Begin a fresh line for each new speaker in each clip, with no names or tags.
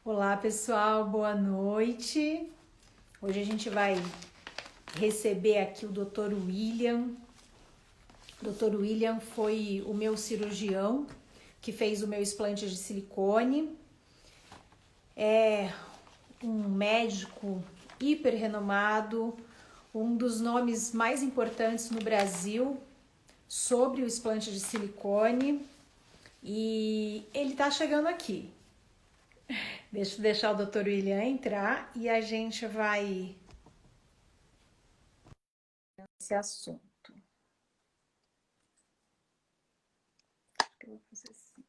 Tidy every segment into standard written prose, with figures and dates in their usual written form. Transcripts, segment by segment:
Olá, pessoal, boa noite. Hoje a gente vai receber aqui o Dr. William. O Dr. William foi o meu cirurgião que fez o meu explante de silicone. É um médico hiper renomado, um dos nomes mais importantes no Brasil sobre o explante de silicone. E ele tá chegando aqui. Deixa eu deixar o Dr. William entrar e a gente vai esse assunto. Eu vou fazer assim.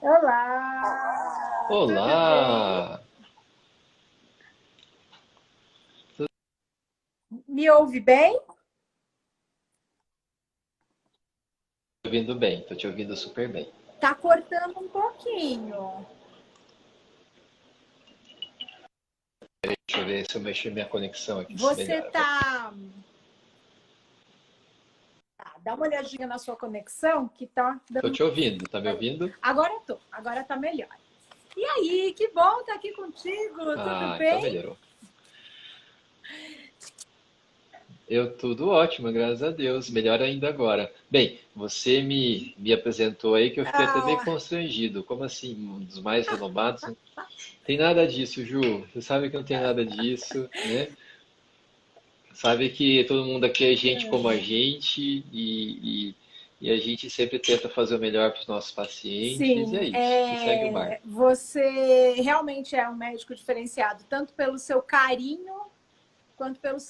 Olá! Tudo bem?
Olá!
Me ouve bem?
Tô te ouvindo bem, tô te ouvindo super bem.
Tá cortando um pouquinho.
Deixa eu ver se eu mexer minha conexão aqui se
Você
melhora.
dá uma olhadinha na sua conexão que tá
Tô
dando.
te ouvindo, tá me ouvindo?
Agora tá melhor. E aí, que bom estar aqui contigo, tudo
Então
bem?
melhorou. Eu tudo ótimo, graças a Deus. Melhor ainda agora. Bem, você me apresentou aí que eu fiquei até meio
Ah,
constrangido. Como assim, um dos mais renomados? Tem nada disso, Ju. Você sabe que não tem nada disso, né? Sabe que todo mundo aqui é gente como a gente e a gente sempre tenta fazer o melhor para os nossos pacientes, e é
sim,
isso. E segue o barco.
você realmente é um médico diferenciado, tanto pelo seu carinho quanto pelos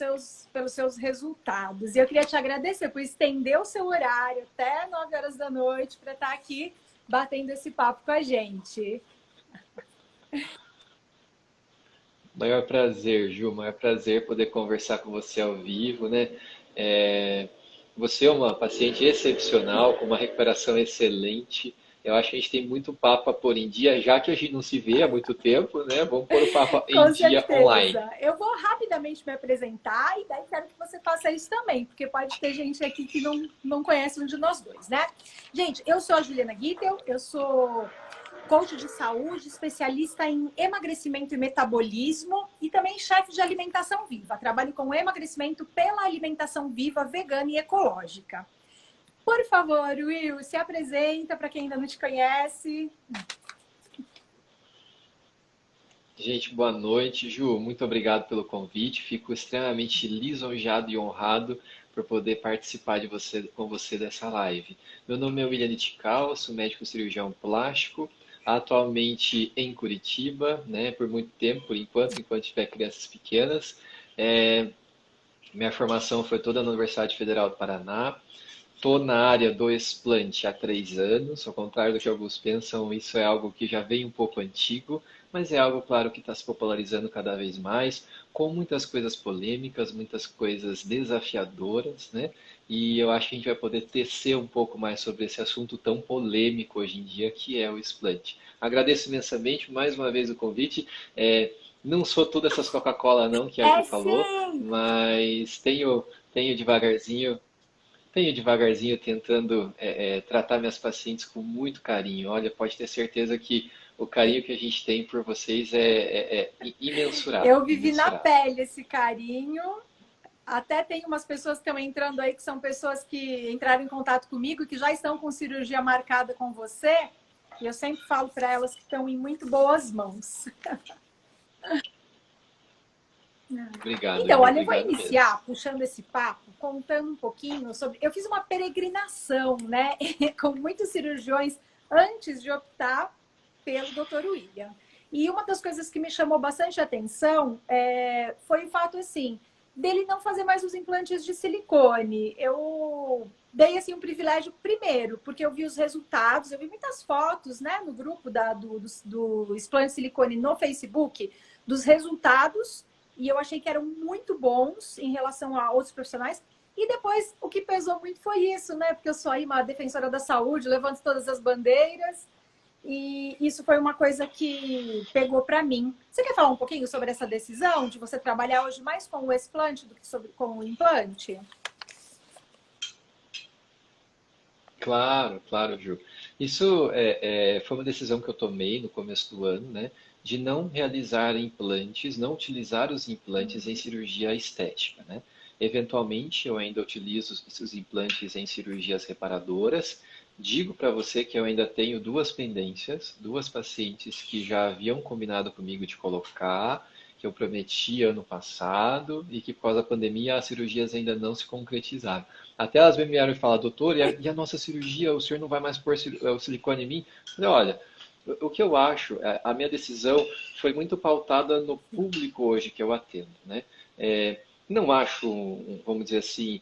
seus resultados. E eu queria te agradecer por estender o seu horário até 9 horas da noite para estar aqui batendo esse papo com a gente.
Maior prazer, Ju, maior prazer poder conversar com você ao vivo, né? É, Você é uma paciente excepcional, com uma recuperação excelente. Eu acho que a gente tem muito papo a pôr em dia, já que a gente não se vê há muito tempo, né? Vamos pôr o papo em
Com
dia online.
certeza. Eu vou rapidamente me apresentar e daí quero que você faça isso também, porque pode ter gente aqui que não conhece um de nós dois, né? Gente, eu sou a Juliana Gittel, eu sou coach de saúde, especialista em emagrecimento e metabolismo e também chefe de alimentação viva. Trabalho com emagrecimento pela alimentação viva, vegana e ecológica. Por favor, Will, se apresenta para quem ainda não te conhece.
Gente, boa noite. Ju, muito obrigado pelo convite. Fico extremamente lisonjeado e honrado por poder participar com você dessa live. Meu nome é William Tical, sou médico cirurgião plástico, atualmente em Curitiba, né, por muito tempo, enquanto tiver crianças pequenas. É, Minha formação foi toda na Universidade Federal do Paraná. Estou na área do explante há 3 anos, ao contrário do que alguns pensam, isso é algo que já vem um pouco antigo, mas é algo, claro, que está se popularizando cada vez mais, com muitas coisas polêmicas, muitas coisas desafiadoras, né? E eu acho que a gente vai poder tecer um pouco mais sobre esse assunto tão polêmico hoje em dia, que é o explante. Agradeço imensamente mais uma vez o convite. Não sou todas essas Coca-Cola não que a
É
Ju falou,
sim!
mas tenho devagarzinho tentando tratar minhas pacientes com muito carinho. Olha, pode ter certeza que o carinho que a gente tem por vocês é imensurável,
Eu vivi na
imensurável.
pele esse carinho. Até tem umas pessoas que estão entrando aí, que são pessoas que entraram em contato comigo, que já estão com cirurgia marcada com você. E eu sempre falo para elas que estão em muito boas mãos.
Obrigado,
Então,
Ju,
olha, eu vou
obrigado mesmo.
iniciar puxando esse papo, contando um pouquinho sobre. Eu fiz uma peregrinação, né, com muitos cirurgiões antes de optar pelo Dr. William. E uma das coisas que me chamou bastante atenção foi o fato, assim, dele não fazer mais os implantes de silicone. Eu dei, assim, um privilégio primeiro, porque eu vi os resultados, eu vi muitas fotos, né, no grupo do explante de silicone no Facebook, dos resultados, e eu achei que eram muito bons em relação a outros profissionais. E depois, o que pesou muito foi isso, né? Porque eu sou aí uma defensora da saúde, levanto todas as bandeiras, e isso foi uma coisa que pegou para mim. Você quer falar um pouquinho sobre essa decisão de você trabalhar hoje mais com o explante do que com o implante?
Claro, claro, Ju. Isso foi uma decisão que eu tomei no começo do ano, né? De não realizar implantes, não utilizar os implantes em cirurgia estética, né? Eventualmente, eu ainda utilizo os implantes em cirurgias reparadoras. Digo para você que eu ainda tenho duas pendências, duas pacientes que já haviam combinado comigo de colocar, que eu prometi ano passado e que por causa da pandemia as cirurgias ainda não se concretizaram. Até elas me vieram e falaram, doutor, e a nossa cirurgia, o senhor não vai mais pôr o silicone em mim? Eu falei, olha, o que eu acho, a minha decisão foi muito pautada no público hoje que eu atendo, né? Não acho, vamos dizer assim,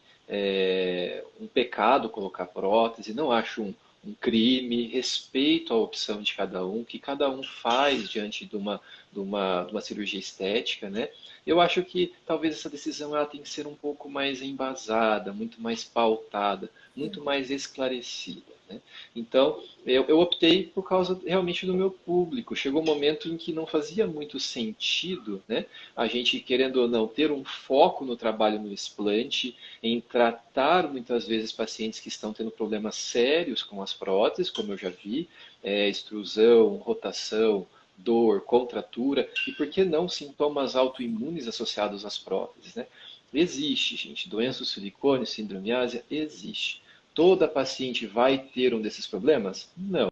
um pecado colocar prótese, não acho um crime, respeito a opção de cada um, que cada um faz diante de uma cirurgia estética, né? Eu acho que talvez essa decisão ela tem que ser um pouco mais embasada, muito mais pautada, muito mais esclarecida, né? Então, eu optei por causa realmente do meu público. Chegou um momento em que não fazia muito sentido, né? A gente, querendo ou não, ter um foco no trabalho no explante, em tratar muitas vezes pacientes que estão tendo problemas sérios com as próteses, como eu já vi, extrusão, rotação, dor, contratura e por que não sintomas autoimunes associados às próteses, né? Existe, gente, doença do silicone, síndrome ásia, existe. Toda paciente vai ter um desses problemas? Não.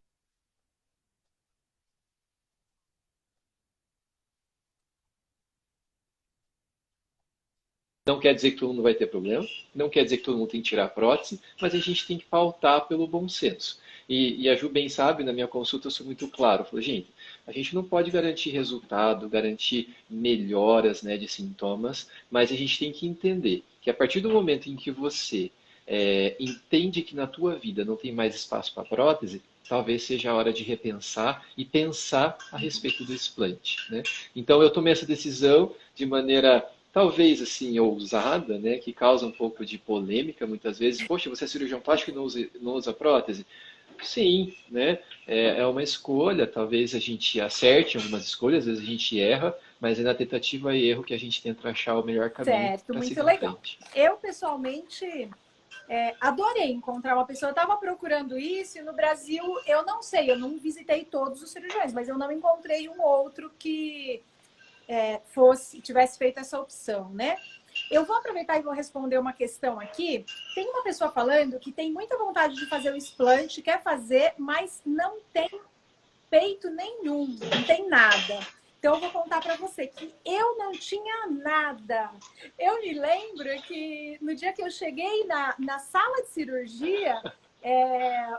Não quer dizer que todo mundo vai ter problema, não quer dizer que todo mundo tem que tirar a prótese, mas a gente tem que pautar pelo bom senso. E a Ju bem sabe, na minha consulta eu sou muito claro. Eu falo, gente, a gente não pode garantir resultado, garantir melhoras, né, de sintomas, mas a gente tem que entender que a partir do momento em que você entende que na tua vida não tem mais espaço para prótese, talvez seja a hora de repensar e pensar a respeito do explante, né? Então eu tomei essa decisão de maneira talvez assim ousada, né, que causa um pouco de polêmica muitas vezes. Poxa, você é cirurgião plástico e não usa prótese? Sim, né? É uma escolha. Talvez a gente acerte em algumas escolhas, às vezes a gente erra, mas é na tentativa e erro que a gente tenta achar o melhor caminho
Certo,
para
muito
seguir em
legal.
frente.
Eu, pessoalmente, adorei encontrar uma pessoa. Eu estava procurando isso e no Brasil, eu não sei, eu não visitei todos os cirurgiões, mas eu não encontrei um outro que tivesse feito essa opção, né? Eu vou aproveitar e vou responder uma questão aqui. Tem uma pessoa falando que tem muita vontade de fazer o explante, quer fazer, mas não tem peito nenhum, não tem nada. Então, eu vou contar para você que eu não tinha nada. Eu me lembro que no dia que eu cheguei na sala de cirurgia,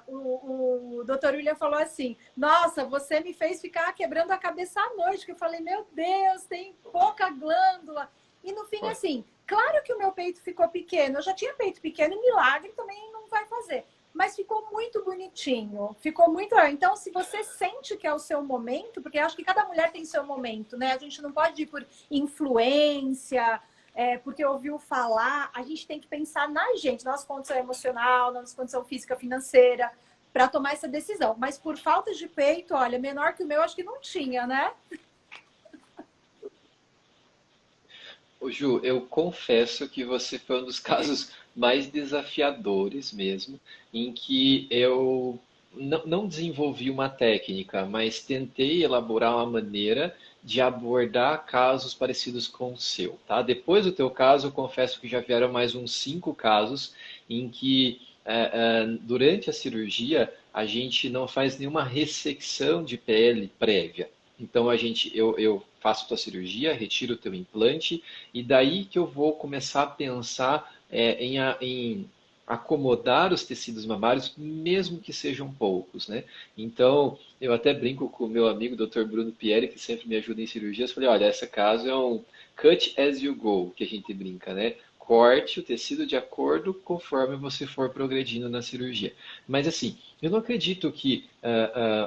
o doutor William falou assim: Nossa, você me fez ficar quebrando a cabeça à noite. Que eu falei: Meu Deus, tem pouca glândula. E no fim,
Olha,
assim, claro que o meu peito ficou pequeno. Eu já tinha peito pequeno e milagre também não vai fazer. Mas ficou muito bonitinho, ficou muito. Então, se você sente que é o seu momento, porque eu acho que cada mulher tem seu momento, né? A gente não pode ir por influência, porque ouviu falar. A gente tem que pensar na gente, na nossa condição emocional, na nossa condição física, financeira, para tomar essa decisão. Mas por falta de peito, olha, menor que o meu, acho que não tinha, né?
ô, Ju, eu confesso que você foi um dos casos mais desafiadores mesmo, em que eu não desenvolvi uma técnica, mas tentei elaborar uma maneira de abordar casos parecidos com o seu, tá? Depois do teu caso, eu confesso que já vieram mais uns 5 casos em que durante a cirurgia a gente não faz nenhuma ressecção de pele prévia. Então eu faço tua cirurgia, retiro o teu implante e daí que eu vou começar a pensar em acomodar os tecidos mamários, mesmo que sejam poucos, né? Então, eu até brinco com o meu amigo Dr. Bruno Pierre, que sempre me ajuda em cirurgias, falei, olha, esse caso é um cut as you go, que a gente brinca, né? Corte o tecido de acordo conforme você for progredindo na cirurgia. Mas assim, eu não acredito que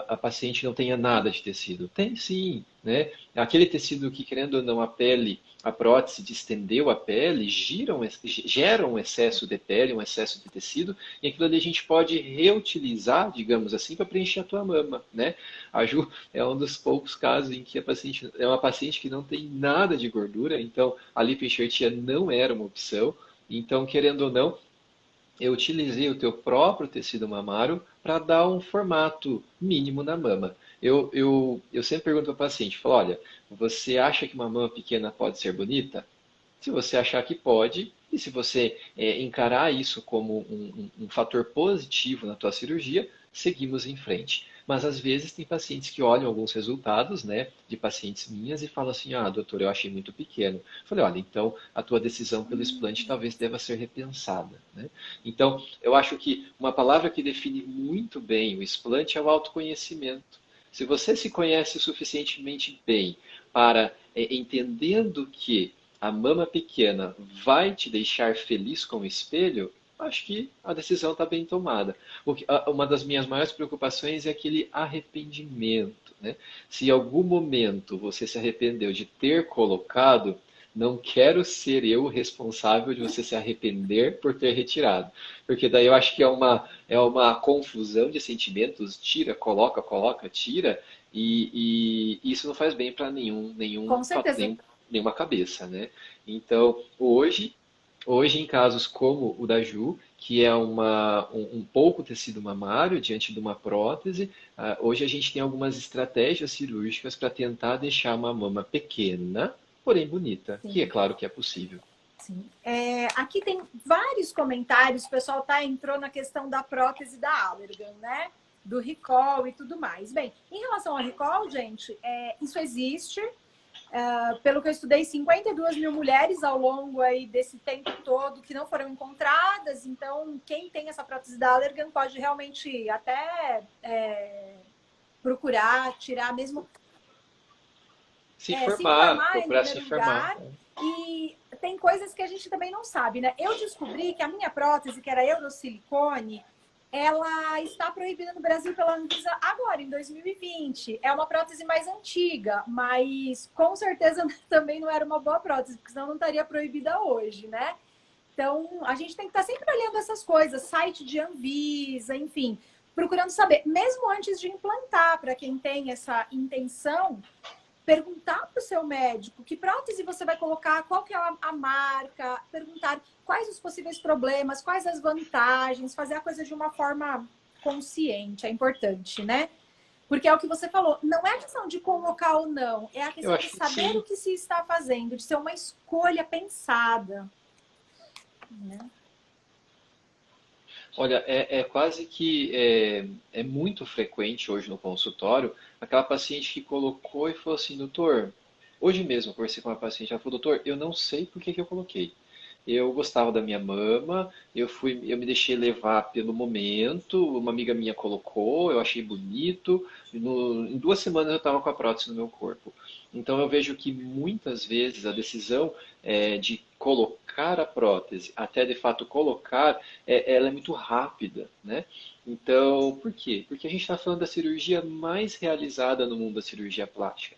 a paciente não tenha nada de tecido. Tem sim, né? Aquele tecido que, querendo ou não, a pele, a prótese distendeu a pele, gera um excesso de pele, um excesso de tecido, e aquilo ali a gente pode reutilizar, digamos assim, para preencher a tua mama, né? A Ju é um dos poucos casos em que a paciente é uma paciente que não tem nada de gordura, então a lipoenxertia não era uma opção. Então, querendo ou não, eu utilizei o teu próprio tecido mamário para dar um formato mínimo na mama. Eu sempre pergunto para o paciente, falo, olha, você acha que uma mama pequena pode ser bonita? Se você achar que pode, e se você encarar isso como um fator positivo na tua cirurgia, seguimos em frente. Mas às vezes tem pacientes que olham alguns resultados, né, de pacientes minhas e falam assim, ah, doutor, eu achei muito pequeno. Eu falei, olha, então a tua decisão pelo explante talvez deva ser repensada, né? Então, eu acho que uma palavra que define muito bem o explante é o autoconhecimento. Se você se conhece suficientemente bem para, entendendo que a mama pequena vai te deixar feliz com o espelho, acho que a decisão está bem tomada. Uma das minhas maiores preocupações é aquele arrependimento, né? Se em algum momento você se arrependeu de ter colocado, não quero ser eu o responsável de você se arrepender por ter retirado. Porque daí eu acho que é uma confusão de sentimentos, tira, coloca, coloca, tira, e isso não faz bem para
Com certeza.
nenhuma cabeça, né? Então, hoje em casos como o da Ju, que é um pouco tecido mamário diante de uma prótese, hoje a gente tem algumas estratégias cirúrgicas para tentar deixar uma mama pequena, porém bonita, que é
Sim.
claro que é possível.
Sim. Aqui tem vários comentários, o pessoal entrou na questão da prótese da Allergan, né? Do recall e tudo mais. Bem, em relação ao recall, gente, isso existe. Pelo que eu estudei, 52 mil mulheres ao longo aí desse tempo todo que não foram encontradas. Então, quem tem essa prótese da Allergan pode realmente até procurar, tirar mesmo,
Se
se
informar,
informar em
procurar se
primeiro
informar.
lugar. E tem coisas que a gente também não sabe, né? Eu descobri que a minha prótese, que era eurosilicone, ela está proibida no Brasil pela Anvisa agora, em 2020. É uma prótese mais antiga, mas com certeza também não era uma boa prótese, porque senão não estaria proibida hoje, né? Então, a gente tem que estar sempre olhando essas coisas, site de Anvisa, enfim, procurando saber, mesmo antes de implantar, para quem tem essa intenção, perguntar para o seu médico que prótese você vai colocar, qual que é a marca, perguntar quais os possíveis problemas, quais as vantagens, fazer a coisa de uma forma consciente, é importante, né? Porque é o que você falou, não é a questão de colocar ou não, é a
Eu
questão de
acho que
saber o
sim.
que se está fazendo, de ser uma escolha pensada, né?
Olha, é quase que é muito frequente hoje no consultório aquela paciente que colocou e falou assim, doutor, hoje mesmo eu conversei com uma paciente, ela falou, doutor, eu não sei por que que eu coloquei. Eu gostava da minha mama, eu me deixei levar pelo momento, uma amiga minha colocou, eu achei bonito, em 2 semanas eu estava com a prótese no meu corpo. Então eu vejo que muitas vezes a decisão de colocar a prótese, até de fato colocar, ela é muito rápida, né? Então, por quê? Porque a gente está falando da cirurgia mais realizada no mundo da cirurgia plástica.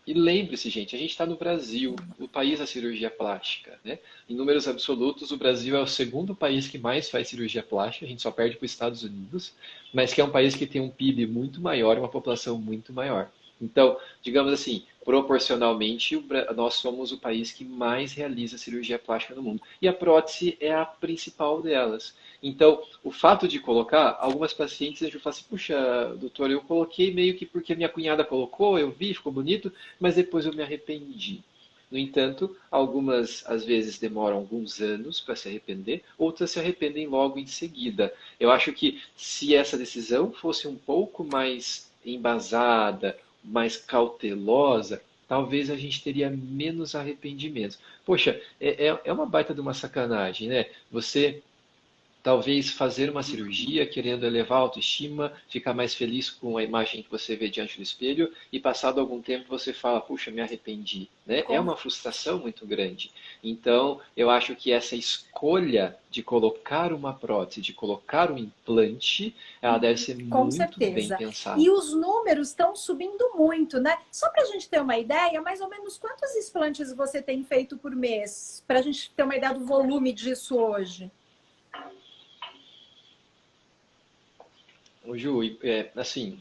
E lembre-se, gente, a gente está no Brasil, o país da cirurgia plástica, né? Em números absolutos, o Brasil é o segundo país que mais faz cirurgia plástica, a gente só perde para os Estados Unidos, mas que é um país que tem um PIB muito maior, uma população muito maior. Então, digamos assim, proporcionalmente, nós somos o país que mais realiza cirurgia plástica no mundo. E a prótese é a principal delas. Então, o fato de colocar, algumas pacientes eu falo assim, puxa, doutor, eu coloquei meio que porque minha cunhada colocou, eu vi, ficou bonito, mas depois eu me arrependi. No entanto, algumas às vezes demoram alguns anos para se arrepender, outras se arrependem logo em seguida. Eu acho que se essa decisão fosse um pouco mais embasada, mais cautelosa, talvez a gente teria menos arrependimentos. Poxa, é uma baita de uma sacanagem, né? Você talvez fazer uma cirurgia querendo elevar a autoestima, ficar mais feliz com a imagem que você vê diante do espelho e passado algum tempo você fala, puxa, me arrependi, né? É
Com,
uma frustração muito grande. Então, eu acho que essa escolha de colocar uma prótese, de colocar um implante, ela deve ser
com
muito bem
certeza.
pensada.
E os números estão subindo muito, né? Só para a gente ter uma ideia, mais ou menos quantos implantes você tem feito por mês? Para a gente ter uma ideia do volume disso hoje.
Ô, Ju, assim,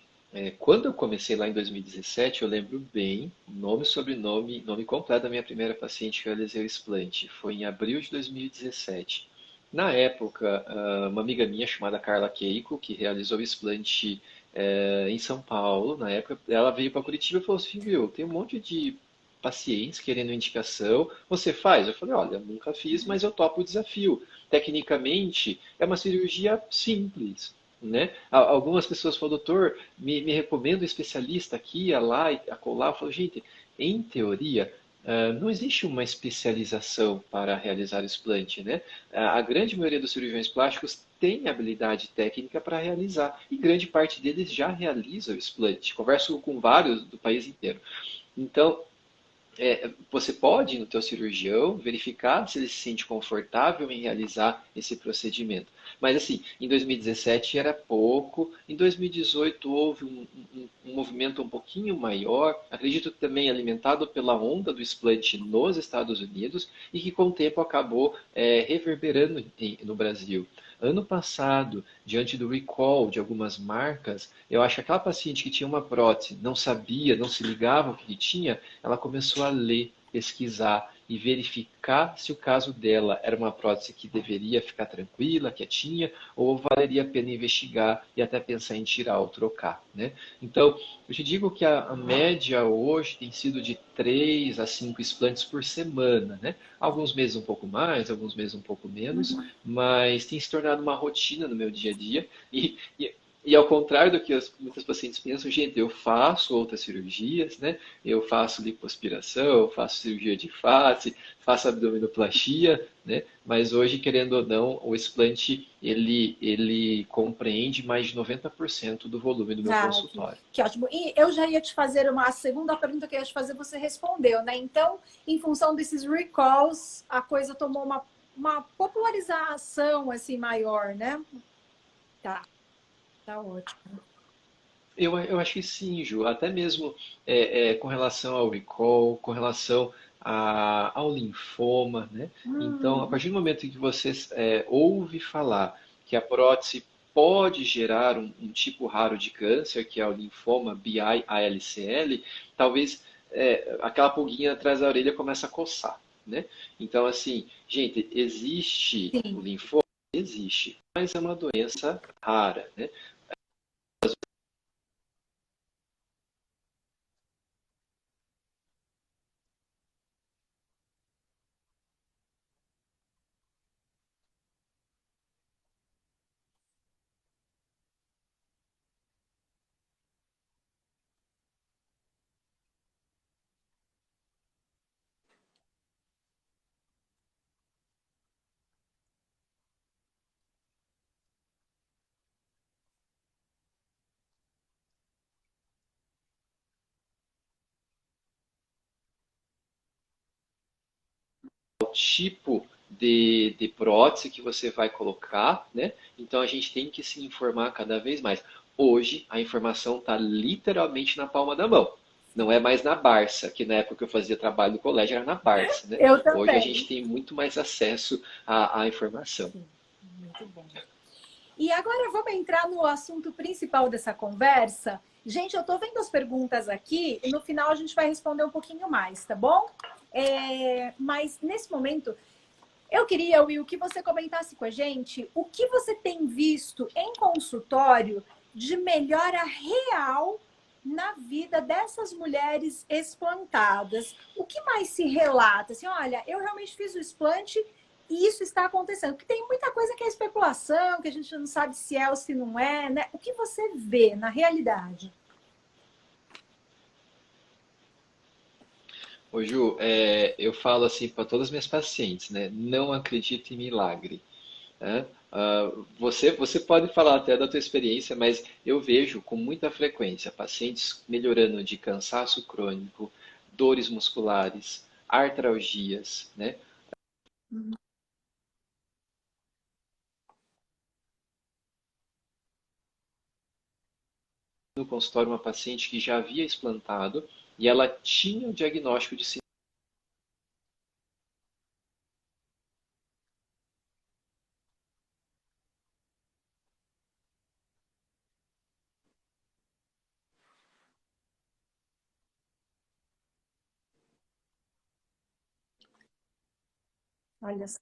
quando eu comecei lá em 2017, eu lembro bem, nome, sobrenome, nome completo da minha primeira paciente que eu realizei o explante. Foi em abril de 2017. Na época, uma amiga minha chamada Carla Keiko, que realizou o explante em São Paulo, na época, ela veio para Curitiba e falou assim, viu, tem um monte de pacientes querendo indicação, você faz? Eu falei, olha, nunca fiz, mas eu topo o desafio. Tecnicamente, é uma cirurgia simples, né? Algumas pessoas falam, doutor, me recomenda um especialista aqui, lá e acolá. Eu falo, gente, em teoria, não existe uma especialização para realizar o explante, né? A grande maioria dos cirurgiões plásticos tem habilidade técnica para realizar e grande parte deles já realiza o explante. Converso com vários do país inteiro. Então, você pode ir no teu cirurgião verificar se ele se sente confortável em realizar esse procedimento. Mas assim, em 2017 era pouco, em 2018 houve um movimento um pouquinho maior, acredito que também alimentado pela onda do explante nos Estados Unidos e que com o tempo acabou reverberando no Brasil. Ano passado, diante do recall de algumas marcas, eu acho que aquela paciente que tinha uma prótese, não sabia, não se ligava o que tinha, ela começou a ler, pesquisar e verificar se o caso dela era uma prótese que deveria ficar tranquila, quietinha, ou valeria a pena investigar e até pensar em tirar ou trocar, né? Então, eu te digo que a média hoje tem sido de 3 a 5 implantes por semana, né? Alguns meses um pouco mais, alguns meses um pouco menos, mas tem se tornado uma rotina no meu dia a dia e ao contrário do que muitas pacientes pensam, gente, eu faço outras cirurgias, né? Eu faço lipoaspiração, faço cirurgia de face, faço abdominoplastia, né? Mas hoje, querendo ou não, o explante ele compreende mais de 90% do volume do meu
Ah,
consultório.
que ótimo. E eu já ia te fazer a segunda pergunta que eu ia te fazer, você respondeu, né? Então, em função desses recalls, a coisa tomou uma popularização assim maior, né? Tá, tá ótimo.
Eu acho que sim, Ju. Até mesmo com relação ao recall, com relação ao linfoma, né? Então, a
Hum,
partir do momento em que você ouve falar que a prótese pode gerar um tipo raro de câncer, que é o linfoma BI-ALCL, talvez aquela pulguinha atrás da orelha comece a coçar, né? Então, assim, gente, existe o
sim.
linfoma? Existe, mas é uma doença rara, né? Tipo de prótese que você vai colocar, né? Então a gente tem que se informar cada vez mais. Hoje a informação está literalmente na palma da mão. Não é mais na Barça, que na época que eu fazia trabalho no colégio era na Barça, né?
Eu
Hoje a gente
também.
tem muito mais acesso à informação.
Sim, muito bom. E agora vamos entrar no assunto principal dessa conversa. Gente, eu estou vendo as perguntas aqui e no final a gente vai responder um pouquinho mais, tá bom? Mas nesse momento, eu queria, Will, que você comentasse com a gente o que você tem visto em consultório de melhora real na vida dessas mulheres explantadas. O que mais se relata? Assim, olha, eu realmente fiz o explante e isso está acontecendo. Porque tem muita coisa que é especulação, que a gente não sabe se é ou se não é, né? O que você vê na realidade?
Ô Ju, eu falo assim para todas as minhas pacientes, né? Não acredite em milagre. Né? Você pode falar até da tua experiência, mas eu vejo com muita frequência pacientes melhorando de cansaço crônico, dores musculares, artralgias, né? No consultório, uma paciente que já havia explantado e ela tinha o diagnóstico de síndrome.
Olha só.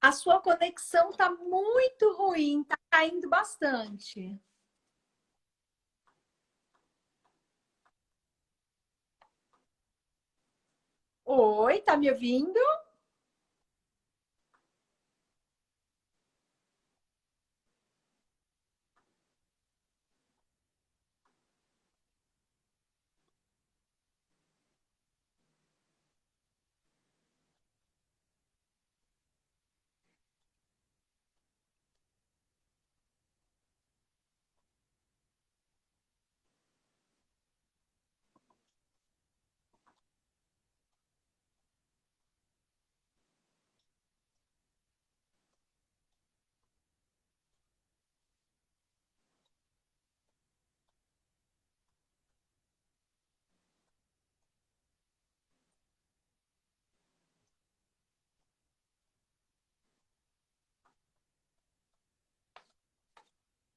A sua conexão tá muito ruim, tá caindo bastante. Oi, tá me ouvindo?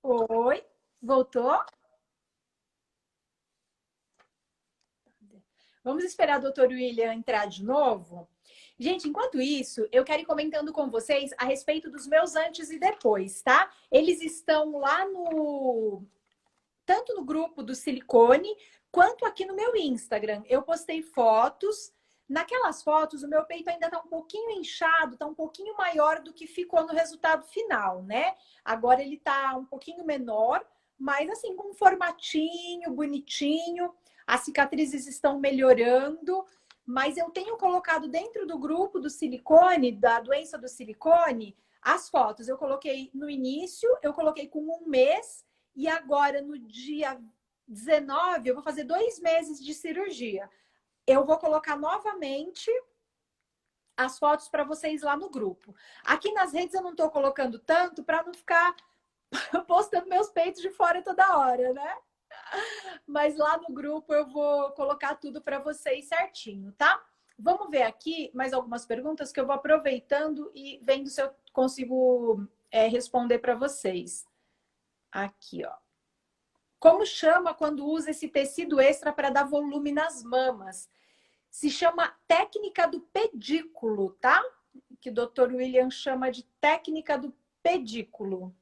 Oi, voltou? Vamos esperar o doutor William entrar de novo? Gente, enquanto isso, eu quero ir comentando com vocês a respeito dos meus antes e depois, tá? Eles estão lá no tanto no grupo do Silicone, quanto aqui no meu Instagram. Eu postei fotos. Naquelas fotos, o meu peito ainda tá um pouquinho inchado, tá um pouquinho maior do que ficou no resultado final, né? Agora ele tá um pouquinho menor, mas assim, com um formatinho, bonitinho. As cicatrizes estão melhorando, mas eu tenho colocado dentro do grupo do silicone, da doença do silicone, as fotos. Eu coloquei no início, eu coloquei com um mês, e agora, no dia 19, eu vou fazer 2 meses de cirurgia. Eu vou colocar novamente as fotos para vocês lá no grupo. Aqui nas redes eu não estou colocando tanto para não ficar postando meus peitos de fora toda hora, né? Mas lá no grupo eu vou colocar tudo para vocês certinho, tá? Vamos ver aqui mais algumas perguntas que eu vou aproveitando e vendo se eu consigo responder para vocês. Aqui, ó. Como chama quando usa esse tecido extra para dar volume nas mamas? Se chama técnica do pedículo, tá? Que o Dr. William chama de técnica do pedículo.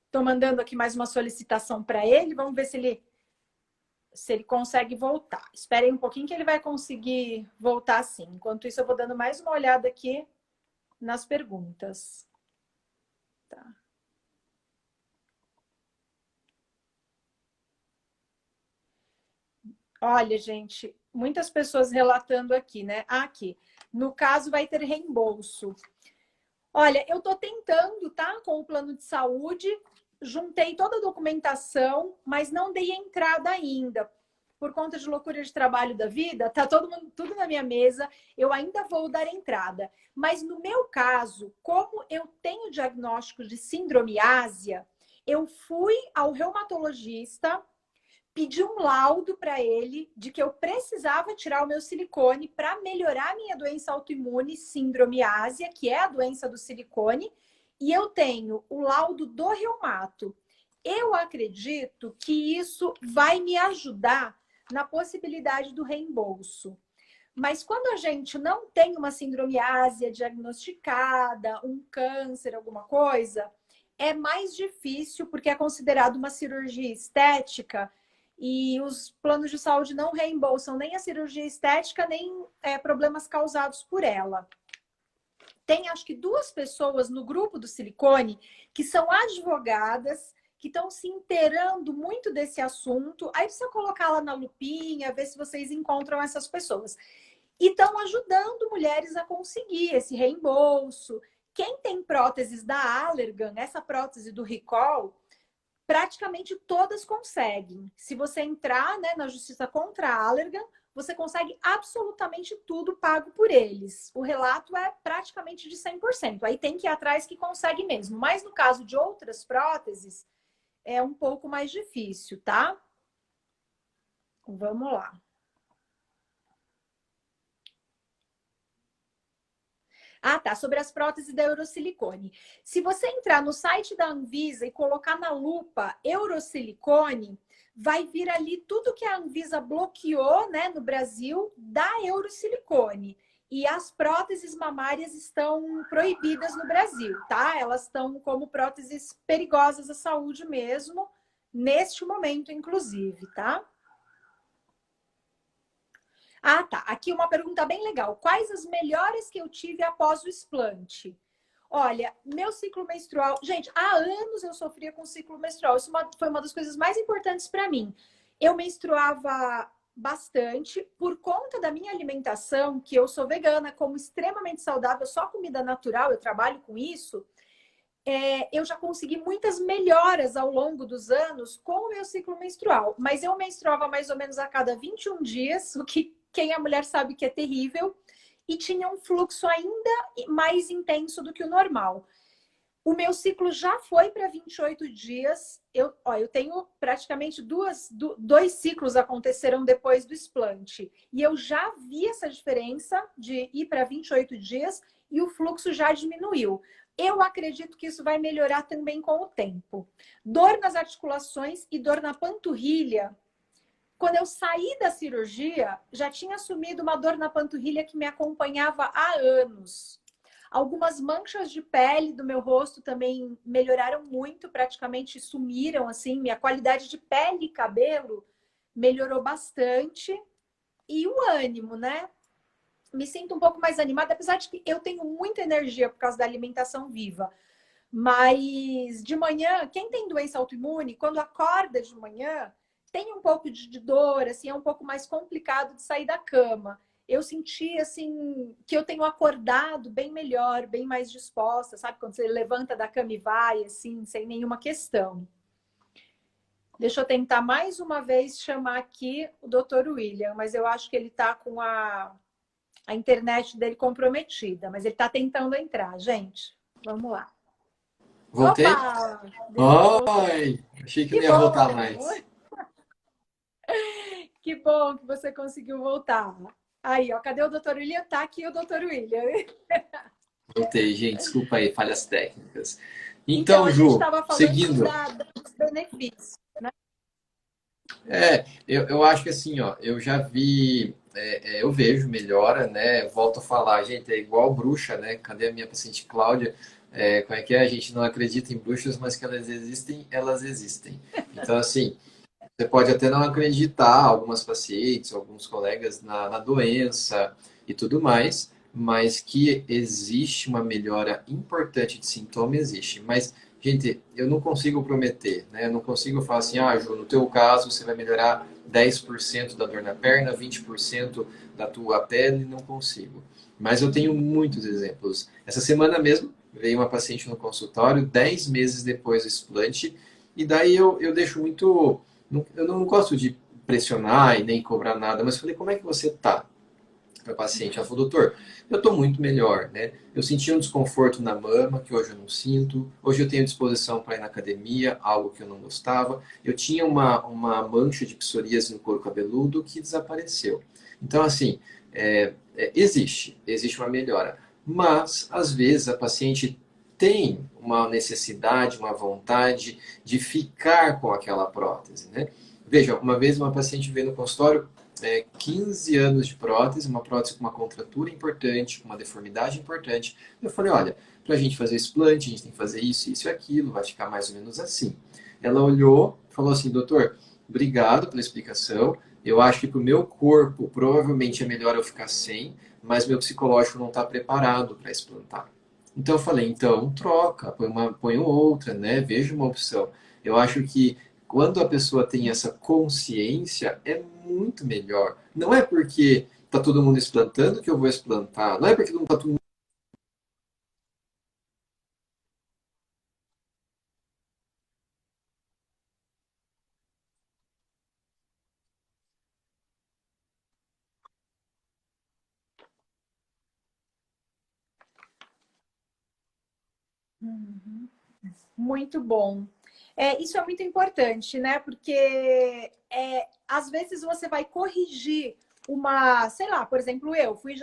Estou mandando aqui mais uma solicitação para ele. Vamos ver se ele consegue voltar. Esperem um pouquinho que ele vai conseguir voltar sim. Enquanto isso, eu vou dando mais uma olhada aqui nas perguntas. Tá. Olha, gente, muitas pessoas relatando aqui, né? Aqui. No caso, vai ter reembolso. Olha, eu tô tentando, tá? Com o plano de saúde, juntei toda a documentação, mas não dei entrada ainda. Por conta de loucura de trabalho da vida, tá todo mundo, tudo na minha mesa, eu ainda vou dar entrada. Mas no meu caso, como eu tenho diagnóstico de síndrome ásia, eu fui ao reumatologista, pedi um laudo para ele de que eu precisava tirar o meu silicone para melhorar a minha doença autoimune, síndrome ásia, que é a doença do silicone, e eu tenho o laudo do reumato. Eu acredito que isso vai me ajudar na possibilidade do reembolso. Mas quando a gente não tem uma síndrome ásia diagnosticada, um câncer, alguma coisa, é mais difícil porque é considerado uma cirurgia estética e os planos de saúde não reembolsam nem a cirurgia estética, nem problemas causados por ela. Tem, acho que, 2 pessoas no grupo do silicone que são advogadas, que estão se inteirando muito desse assunto. Aí precisa colocar lá na lupinha, ver se vocês encontram essas pessoas. E estão ajudando mulheres a conseguir esse reembolso. Quem tem próteses da Allergan, essa prótese do Recall, praticamente todas conseguem. Se você entrar, né, na justiça contra a Allergan, você consegue absolutamente tudo pago por eles. O relato é praticamente de 100%. Aí tem que ir atrás que consegue mesmo. Mas no caso de outras próteses, é um pouco mais difícil, tá? Vamos lá. Ah, tá. Sobre as próteses da Eurosilicone. Se você entrar no site da Anvisa e colocar na lupa Eurosilicone, vai vir ali tudo que a Anvisa bloqueou, né, no Brasil da Eurosilicone. E as próteses mamárias estão proibidas no Brasil, tá? Elas estão como próteses perigosas à saúde mesmo, neste momento, inclusive, tá? Ah, tá. Aqui uma pergunta bem legal. Quais as melhoras que eu tive após o explante? Olha, meu ciclo menstrual... Gente, há anos eu sofria com ciclo menstrual. Isso foi uma das coisas mais importantes para mim. Eu menstruava bastante por conta da minha alimentação, que eu sou vegana, como extremamente saudável, só comida natural, eu trabalho com isso. Eu já consegui muitas melhoras ao longo dos anos com o meu ciclo menstrual. Mas eu menstruava mais ou menos a cada 21 dias, o que quem é mulher sabe que é terrível, e tinha um fluxo ainda mais intenso do que o normal. O meu ciclo já foi para 28 dias. Eu tenho praticamente dois ciclos aconteceram depois do explante. E eu já vi essa diferença de ir para 28 dias e o fluxo já diminuiu. Eu acredito que isso vai melhorar também com o tempo. Dor nas articulações e dor na panturrilha. Quando eu saí da cirurgia, já tinha assumido uma dor na panturrilha que me acompanhava há anos. Algumas manchas de pele do meu rosto também melhoraram muito, praticamente sumiram, assim. Minha qualidade de pele e cabelo melhorou bastante. E o ânimo, né? Me sinto um pouco mais animada, apesar de que eu tenho muita energia por causa da alimentação viva. Mas de manhã, quem tem doença autoimune, quando acorda de manhã, tem um pouco de dor, assim, é um pouco mais complicado de sair da cama. Eu senti, assim, que eu tenho acordado bem melhor, bem mais disposta, sabe? Quando você levanta da cama e vai, assim, sem nenhuma questão. Deixa eu tentar mais uma vez chamar aqui o Dr. William, mas eu acho que ele está com a internet dele comprometida, mas ele está tentando entrar, gente. Vamos lá.
Voltei?
Opa! Voltou.
Oi! Achei que não
Que
ia voltar
bom!
mais.
Que bom que você conseguiu voltar. Aí, ó, cadê o Dr. William? Tá aqui o Dr. William.
Voltei, gente. Desculpa aí, falhas técnicas.
Então,
Então,
a gente
Ju,
estava falando
seguindo.
dos benefícios, né?
Eu acho que assim, ó, eu já vi, eu vejo melhora, né? Volto a falar, gente, é igual bruxa, né? Cadê a minha paciente Cláudia? Como é que é? A gente não acredita em bruxas, mas que elas existem, elas existem. Então, assim, você pode até não acreditar, algumas pacientes, alguns colegas, na doença e tudo mais, mas que existe uma melhora importante de sintoma, existe. Mas, gente, eu não consigo prometer, né? Eu não consigo falar assim, ah, Ju, no teu caso você vai melhorar 10% da dor na perna, 20% da tua pele, não consigo. Mas eu tenho muitos exemplos. Essa semana mesmo, veio uma paciente no consultório, 10 meses depois do explante, e daí eu deixo muito eu não gosto de pressionar e nem cobrar nada, mas falei, como é que você tá? Para a paciente, ela falou, doutor, eu estou muito melhor, né? Eu sentia um desconforto na mama, que hoje eu não sinto. Hoje eu tenho disposição para ir na academia, algo que eu não gostava. Eu tinha uma mancha de psoríase no couro cabeludo que desapareceu. Então, assim, existe uma melhora. Mas, às vezes, a paciente tem uma necessidade, uma vontade de ficar com aquela prótese, né? Veja, uma vez uma paciente veio no consultório 15 anos de prótese, uma prótese com uma contratura importante, com uma deformidade importante. Eu falei, olha, para a gente fazer explante, a gente tem que fazer isso, isso e aquilo, vai ficar mais ou menos assim. Ela olhou, falou assim, doutor, obrigado pela explicação, eu acho que para o meu corpo provavelmente é melhor eu ficar sem, mas meu psicológico não está preparado para explantar. Então eu falei, então troca, põe outra, né? Veja uma opção. Eu acho que quando a pessoa tem essa consciência, é muito melhor. Não é porque está todo mundo explantando que eu vou explantar. Não é porque não está todo mundo.
Muito bom. Isso é muito importante, né? Porque às vezes você vai corrigir sei lá, por exemplo, eu fui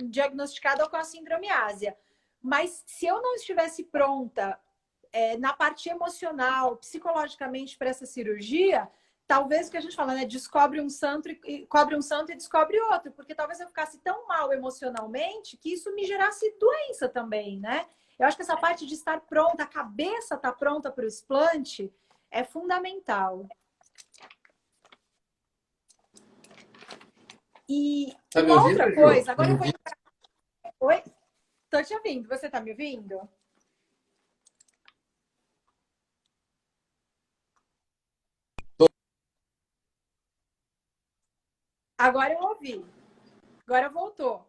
diagnosticada com a síndrome ásia. Mas se eu não estivesse pronta na parte emocional, psicologicamente para essa cirurgia, talvez o que a gente fala, né? Descobre um santo e cobre um santo e descobre outro, porque talvez eu ficasse tão mal emocionalmente que isso me gerasse doença também, né? Eu acho que essa parte de estar pronta, a cabeça estar pronta para o explante é fundamental. E
Tá me
uma
ouvindo,
outra
Ju?
coisa, agora eu vou entrar. Oi? Tô te ouvindo. Você tá me ouvindo? Agora eu ouvi. Agora voltou.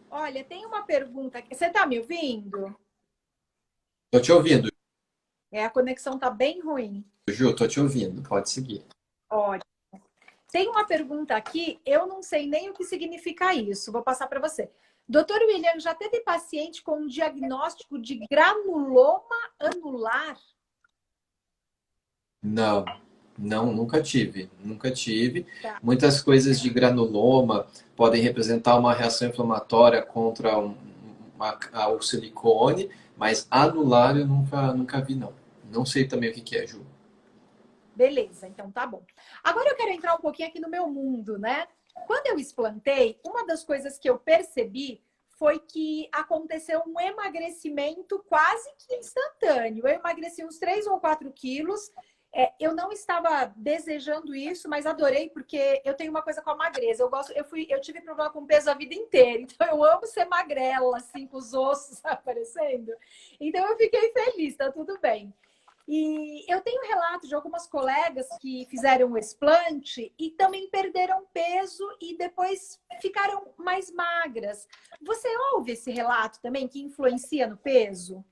Olha, tem uma pergunta aqui. Você tá me ouvindo?
Tô te ouvindo,
A conexão tá bem ruim.
Ju, tô te ouvindo. Pode seguir.
Olha, tem uma pergunta aqui, eu não sei nem o que significa isso. Vou passar para você. Doutor William, já teve paciente com um diagnóstico de granuloma anular?
Não, não, nunca tive, nunca tive.
Tá.
Muitas coisas de granuloma podem representar uma reação inflamatória contra o silicone, mas anular eu nunca vi, não. Não sei também o que que é, Ju.
Beleza, então tá bom. Agora eu quero entrar um pouquinho aqui no meu mundo, né? Quando eu explantei, uma das coisas que eu percebi foi que aconteceu um emagrecimento quase que instantâneo. Eu emagreci uns 3 ou 4 quilos. Eu não estava desejando isso, mas adorei porque eu tenho uma coisa com a magreza. Eu tive problema com peso a vida inteira, então eu amo ser magrela, assim, com os ossos aparecendo. Então eu fiquei feliz, tá tudo bem. E eu tenho relatos de algumas colegas que fizeram o explante e também perderam peso e depois ficaram mais magras. Você ouve esse relato também que influencia no peso?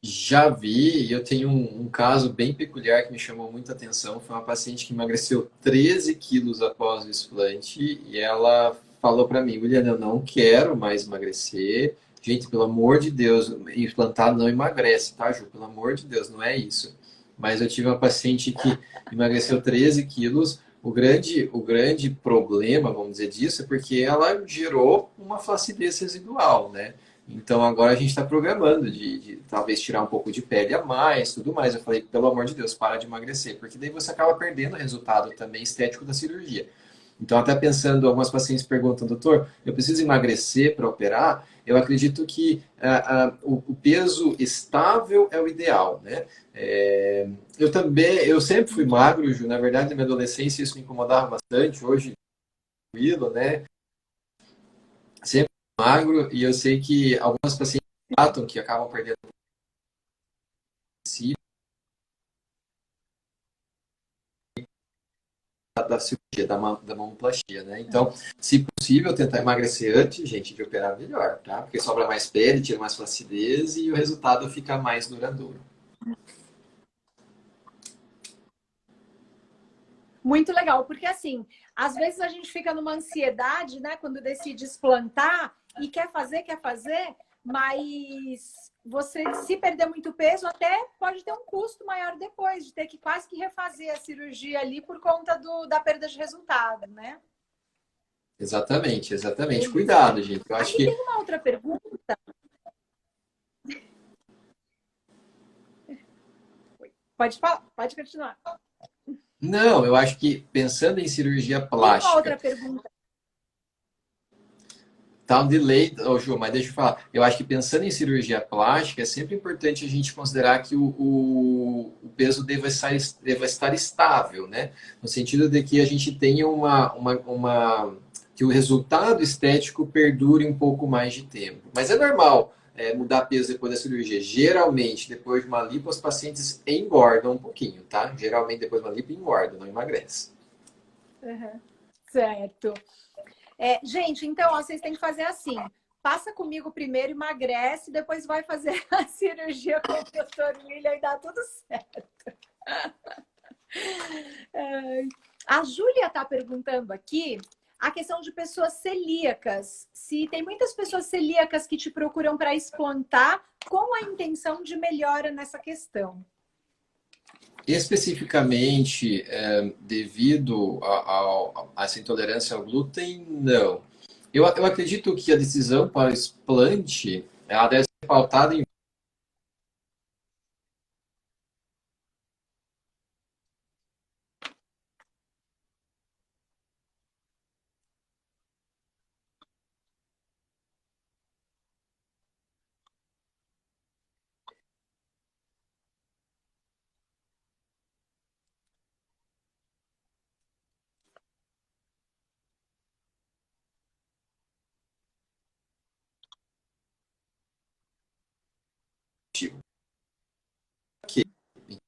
Já vi, e eu tenho um caso bem peculiar que me chamou muita atenção. Foi uma paciente que emagreceu 13 quilos após o explante e ela falou para mim, William, eu não quero mais emagrecer. Gente, pelo amor de Deus, implantar não emagrece, tá, Ju? Pelo amor de Deus, não é isso. Mas eu tive uma paciente que emagreceu 13 quilos. O grande problema, vamos dizer, disso é porque ela gerou uma flacidez residual, né? Então agora a gente está programando de talvez tirar um pouco de pele a mais, tudo mais. Eu falei, pelo amor de Deus, para de emagrecer, porque daí você acaba perdendo o resultado também estético da cirurgia. Então, até pensando, algumas pacientes perguntam, doutor, eu preciso emagrecer para operar? Eu acredito que o peso estável é o ideal, né? Eu sempre fui magro, Ju, na verdade, na minha adolescência isso me incomodava bastante, hoje, tranquilo, né? Sempre magro, e eu sei que algumas pacientes tratam que acabam perdendo si da cirurgia, da mamoplastia, né? Então, se possível, tentar emagrecer antes, gente, de operar melhor, tá? Porque sobra mais pele, tira mais flacidez e o resultado fica mais duradouro.
Muito legal, porque assim, às vezes a gente fica numa ansiedade, né, quando decide explantar e quer fazer, mas você se perder muito peso até pode ter um custo maior depois, de ter que quase que refazer a cirurgia ali por conta da perda de resultado, né?
Exatamente, exatamente.
Beleza.
Cuidado, gente. Eu acho
Aqui
que
tem uma outra pergunta. Pode falar, pode continuar.
não, eu acho que pensando em cirurgia
Tem uma outra
plástica,
pergunta.
tá um delay, ô Ju, mas deixa eu falar. Eu acho que pensando em cirurgia plástica, é sempre importante a gente considerar que o peso deva estar estável, né? No sentido de que a gente tenha que o resultado estético perdure um pouco mais de tempo. Mas é normal mudar peso depois da cirurgia. Geralmente, depois de uma lipo, os pacientes engordam um pouquinho, tá? Geralmente, depois de uma lipo, engordam, não emagrece.
Uhum. Certo. Gente, então, ó, vocês têm que fazer assim. Passa comigo primeiro, emagrece, depois vai fazer a cirurgia com o doutor William e dá tudo certo. A Júlia está perguntando aqui a questão de pessoas celíacas. Se tem muitas pessoas celíacas que te procuram para explantar com a intenção de melhora nessa questão.
Especificamente, devido a essa intolerância ao glúten, não. Eu acredito que a decisão para o explante, ela deve ser pautada em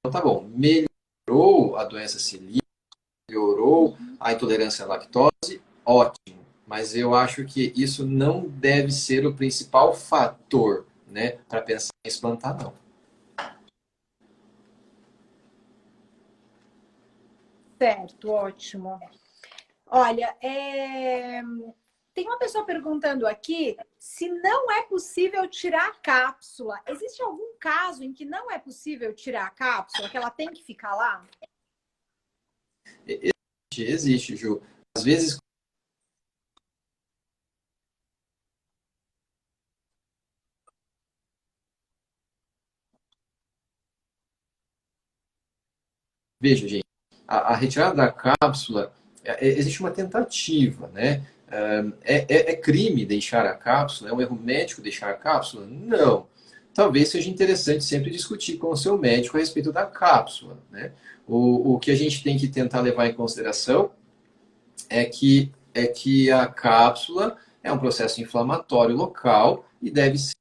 então tá bom, melhorou a doença celíaca, melhorou
Uhum.
a intolerância à lactose, ótimo. Mas eu acho que isso não deve ser o principal fator, né, para pensar em explantar, não.
Certo, ótimo. Olha, tem uma pessoa perguntando aqui se não é possível tirar a cápsula. Existe algum caso em que não é possível tirar a cápsula, que ela tem que ficar lá?
Existe, Ju. Às vezes, veja, gente, a retirada da cápsula, existe uma tentativa, né? É crime deixar a cápsula? É um erro médico deixar a cápsula? Não. Talvez seja interessante sempre discutir com o seu médico a respeito da cápsula, né? O que a gente tem que tentar levar em consideração é que a cápsula é um processo inflamatório local e deve ser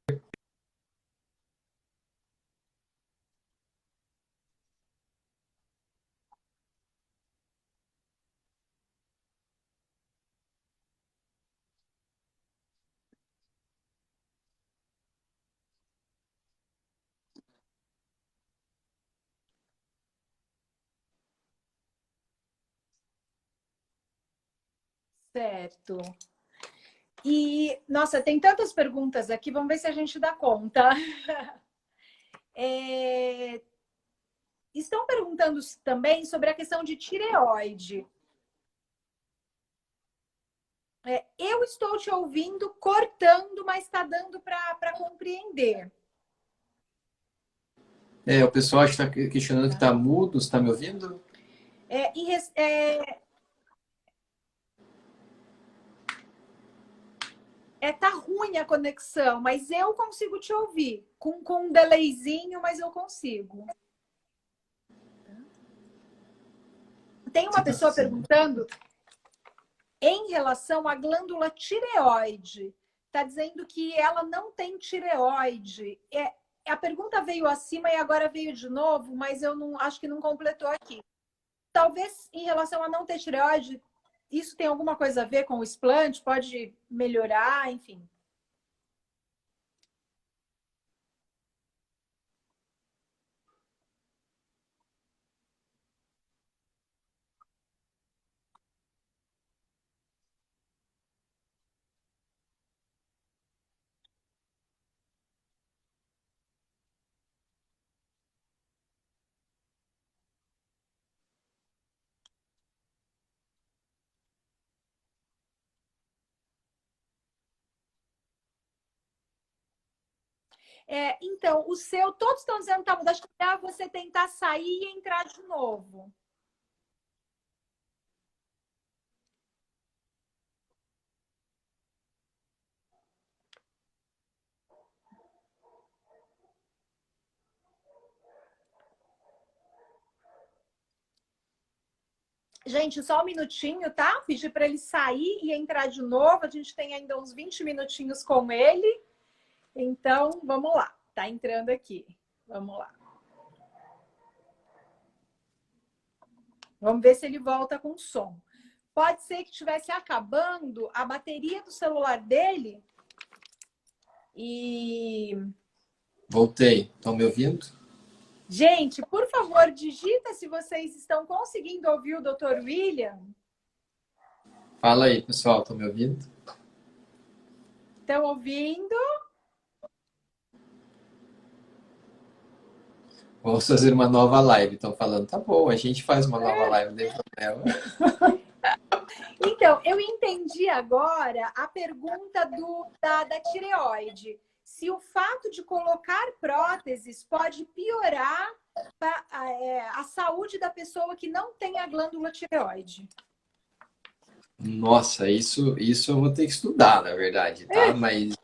Certo. E, nossa, tem tantas perguntas aqui, vamos ver se a gente dá conta. É, estão perguntando também sobre a questão de tireoide. Eu estou te ouvindo cortando, mas está dando para compreender.
o pessoal está questionando que está mudo, está me ouvindo?
É, é, tá ruim a conexão, mas eu consigo te ouvir. Com um delayzinho, mas eu consigo. Tem
Você
uma
está
pessoa
fazendo?
perguntando em relação à glândula tireoide. Está dizendo que ela não tem tireoide. A pergunta veio acima e agora veio de novo, mas eu não acho que não completou aqui. Talvez em relação a não ter tireoide, isso tem alguma coisa a ver com o explante? Pode melhorar, enfim. Então, o seu, todos estão dizendo que tá mudando. Acho que dá você tentar sair e entrar de novo. Gente, só um minutinho, tá? Pedir para ele sair e entrar de novo. A gente tem ainda uns 20 minutinhos com ele. Então, vamos lá. Tá entrando aqui. Vamos lá. Vamos ver se ele volta com som. Pode ser que estivesse acabando a bateria do celular dele e...
Voltei. Estão me ouvindo?
Gente, por favor, digita se vocês estão conseguindo ouvir o Dr. William.
Fala aí, pessoal. Estão me ouvindo?
Estão ouvindo?
Vamos fazer uma nova live. Estão falando, tá bom, a gente faz uma nova live, não tem problema.
Então, eu entendi agora a pergunta da tireoide. Se o fato de colocar próteses pode piorar a saúde da pessoa que não tem a glândula tireoide.
Nossa, isso eu vou ter que estudar, na verdade, tá? Mas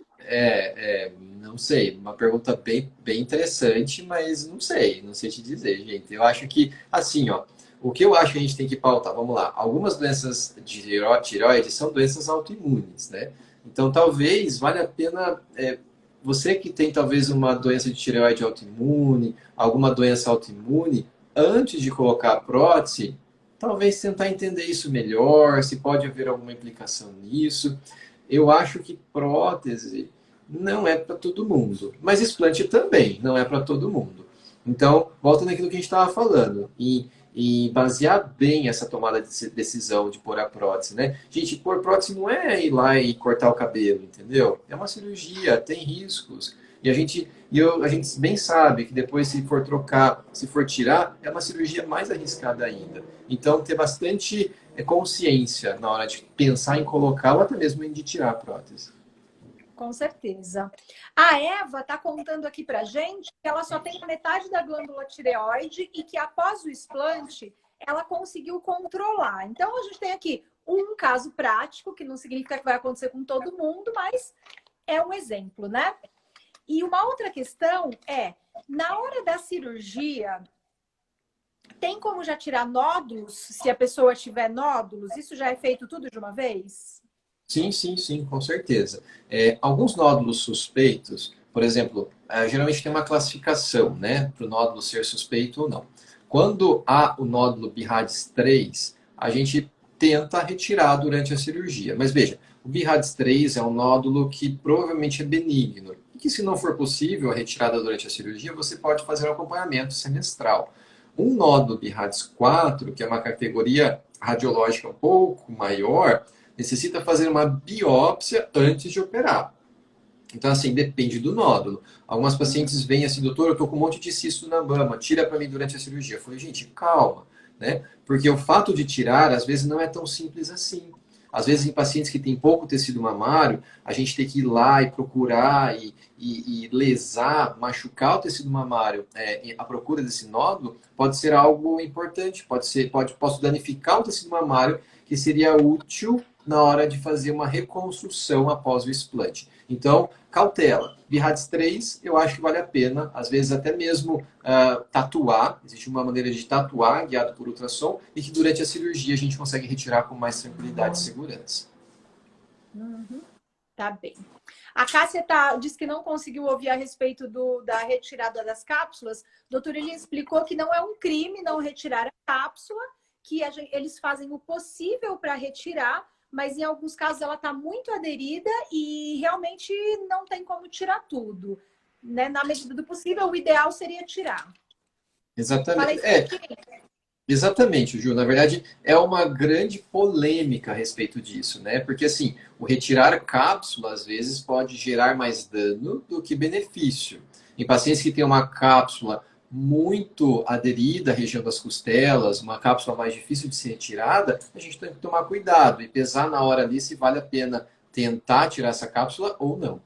não sei, uma pergunta bem interessante, mas não sei te dizer, gente. Eu acho que, assim, ó, o que eu acho que a gente tem que pautar, vamos lá, algumas doenças de tireoide são doenças autoimunes, né? Então, talvez valha a pena, você que tem talvez uma doença de tireoide autoimune, alguma doença autoimune, antes de colocar a prótese, talvez tentar entender isso melhor, se pode haver alguma implicação nisso. Eu acho que prótese não é para todo mundo, mas explante também não é para todo mundo. Então, voltando naquilo que a gente estava falando, e basear bem essa tomada de decisão de pôr a prótese, né? Gente, pôr prótese não é ir lá e cortar o cabelo, entendeu? É uma cirurgia, tem riscos. A gente bem sabe que depois, se for trocar, se for tirar, é uma cirurgia mais arriscada ainda. Então, ter bastante consciência na hora de pensar em colocar ou até mesmo em de tirar a prótese.
Com certeza. A Eva está contando aqui para gente que ela só tem a metade da glândula tireoide e que após o explante ela conseguiu controlar. Então a gente tem aqui um caso prático, que não significa que vai acontecer com todo mundo, mas é um exemplo, né? E uma outra questão é, na hora da cirurgia, tem como já tirar nódulos, se a pessoa tiver nódulos? Isso já é feito tudo de uma vez?
Sim, com certeza. Alguns nódulos suspeitos, por exemplo, geralmente tem uma classificação, né, para o nódulo ser suspeito ou não. Quando há o nódulo BIRADS 3, a gente tenta retirar durante a cirurgia. Mas veja, o BIRADS 3 é um nódulo que provavelmente é benigno. E que, se não for possível a retirada durante a cirurgia, você pode fazer um acompanhamento semestral. Um nódulo BIRADS 4, que é uma categoria radiológica um pouco maior, necessita fazer uma biópsia antes de operar. Então, assim, depende do nódulo. Algumas pacientes vêm assim, doutor, eu tô com um monte de cisto na mama, tira para mim durante a cirurgia. Eu falei, gente, calma, né? Porque o fato de tirar, às vezes, não é tão simples assim. Às vezes, em pacientes que têm pouco tecido mamário, a gente tem que ir lá e procurar e lesar, machucar o tecido mamário à procura desse nódulo, pode ser algo importante, posso danificar o tecido mamário, que seria útil na hora de fazer uma reconstrução após o explante. Então, cautela. BIRADS 3, eu acho que vale a pena, às vezes até mesmo tatuar. Existe uma maneira de tatuar, guiado por ultrassom, e que durante a cirurgia a gente consegue retirar com mais tranquilidade e segurança.
Tá bem. A Cássia disse que não conseguiu ouvir a respeito da retirada das cápsulas. Doutor, ele explicou que não é um crime não retirar a cápsula, que eles fazem o possível para retirar, mas em alguns casos ela está muito aderida e realmente não tem como tirar tudo. Né? Na medida do possível, o ideal seria tirar.
Exatamente.
Falei,
Exatamente, Ju. Na verdade, é uma grande polêmica a respeito disso, né? Porque, assim, o retirar cápsula, às vezes, pode gerar mais dano do que benefício. Em pacientes que têm uma cápsula muito aderida à região das costelas, uma cápsula mais difícil de ser retirada, a gente tem que tomar cuidado e pesar na hora ali se vale a pena tentar tirar essa cápsula ou não.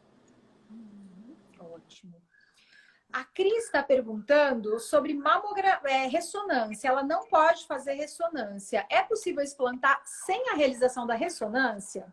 ótimo. A Cris está perguntando sobre ressonância. Ela não pode fazer ressonância. É possível explantar sem a realização da ressonância?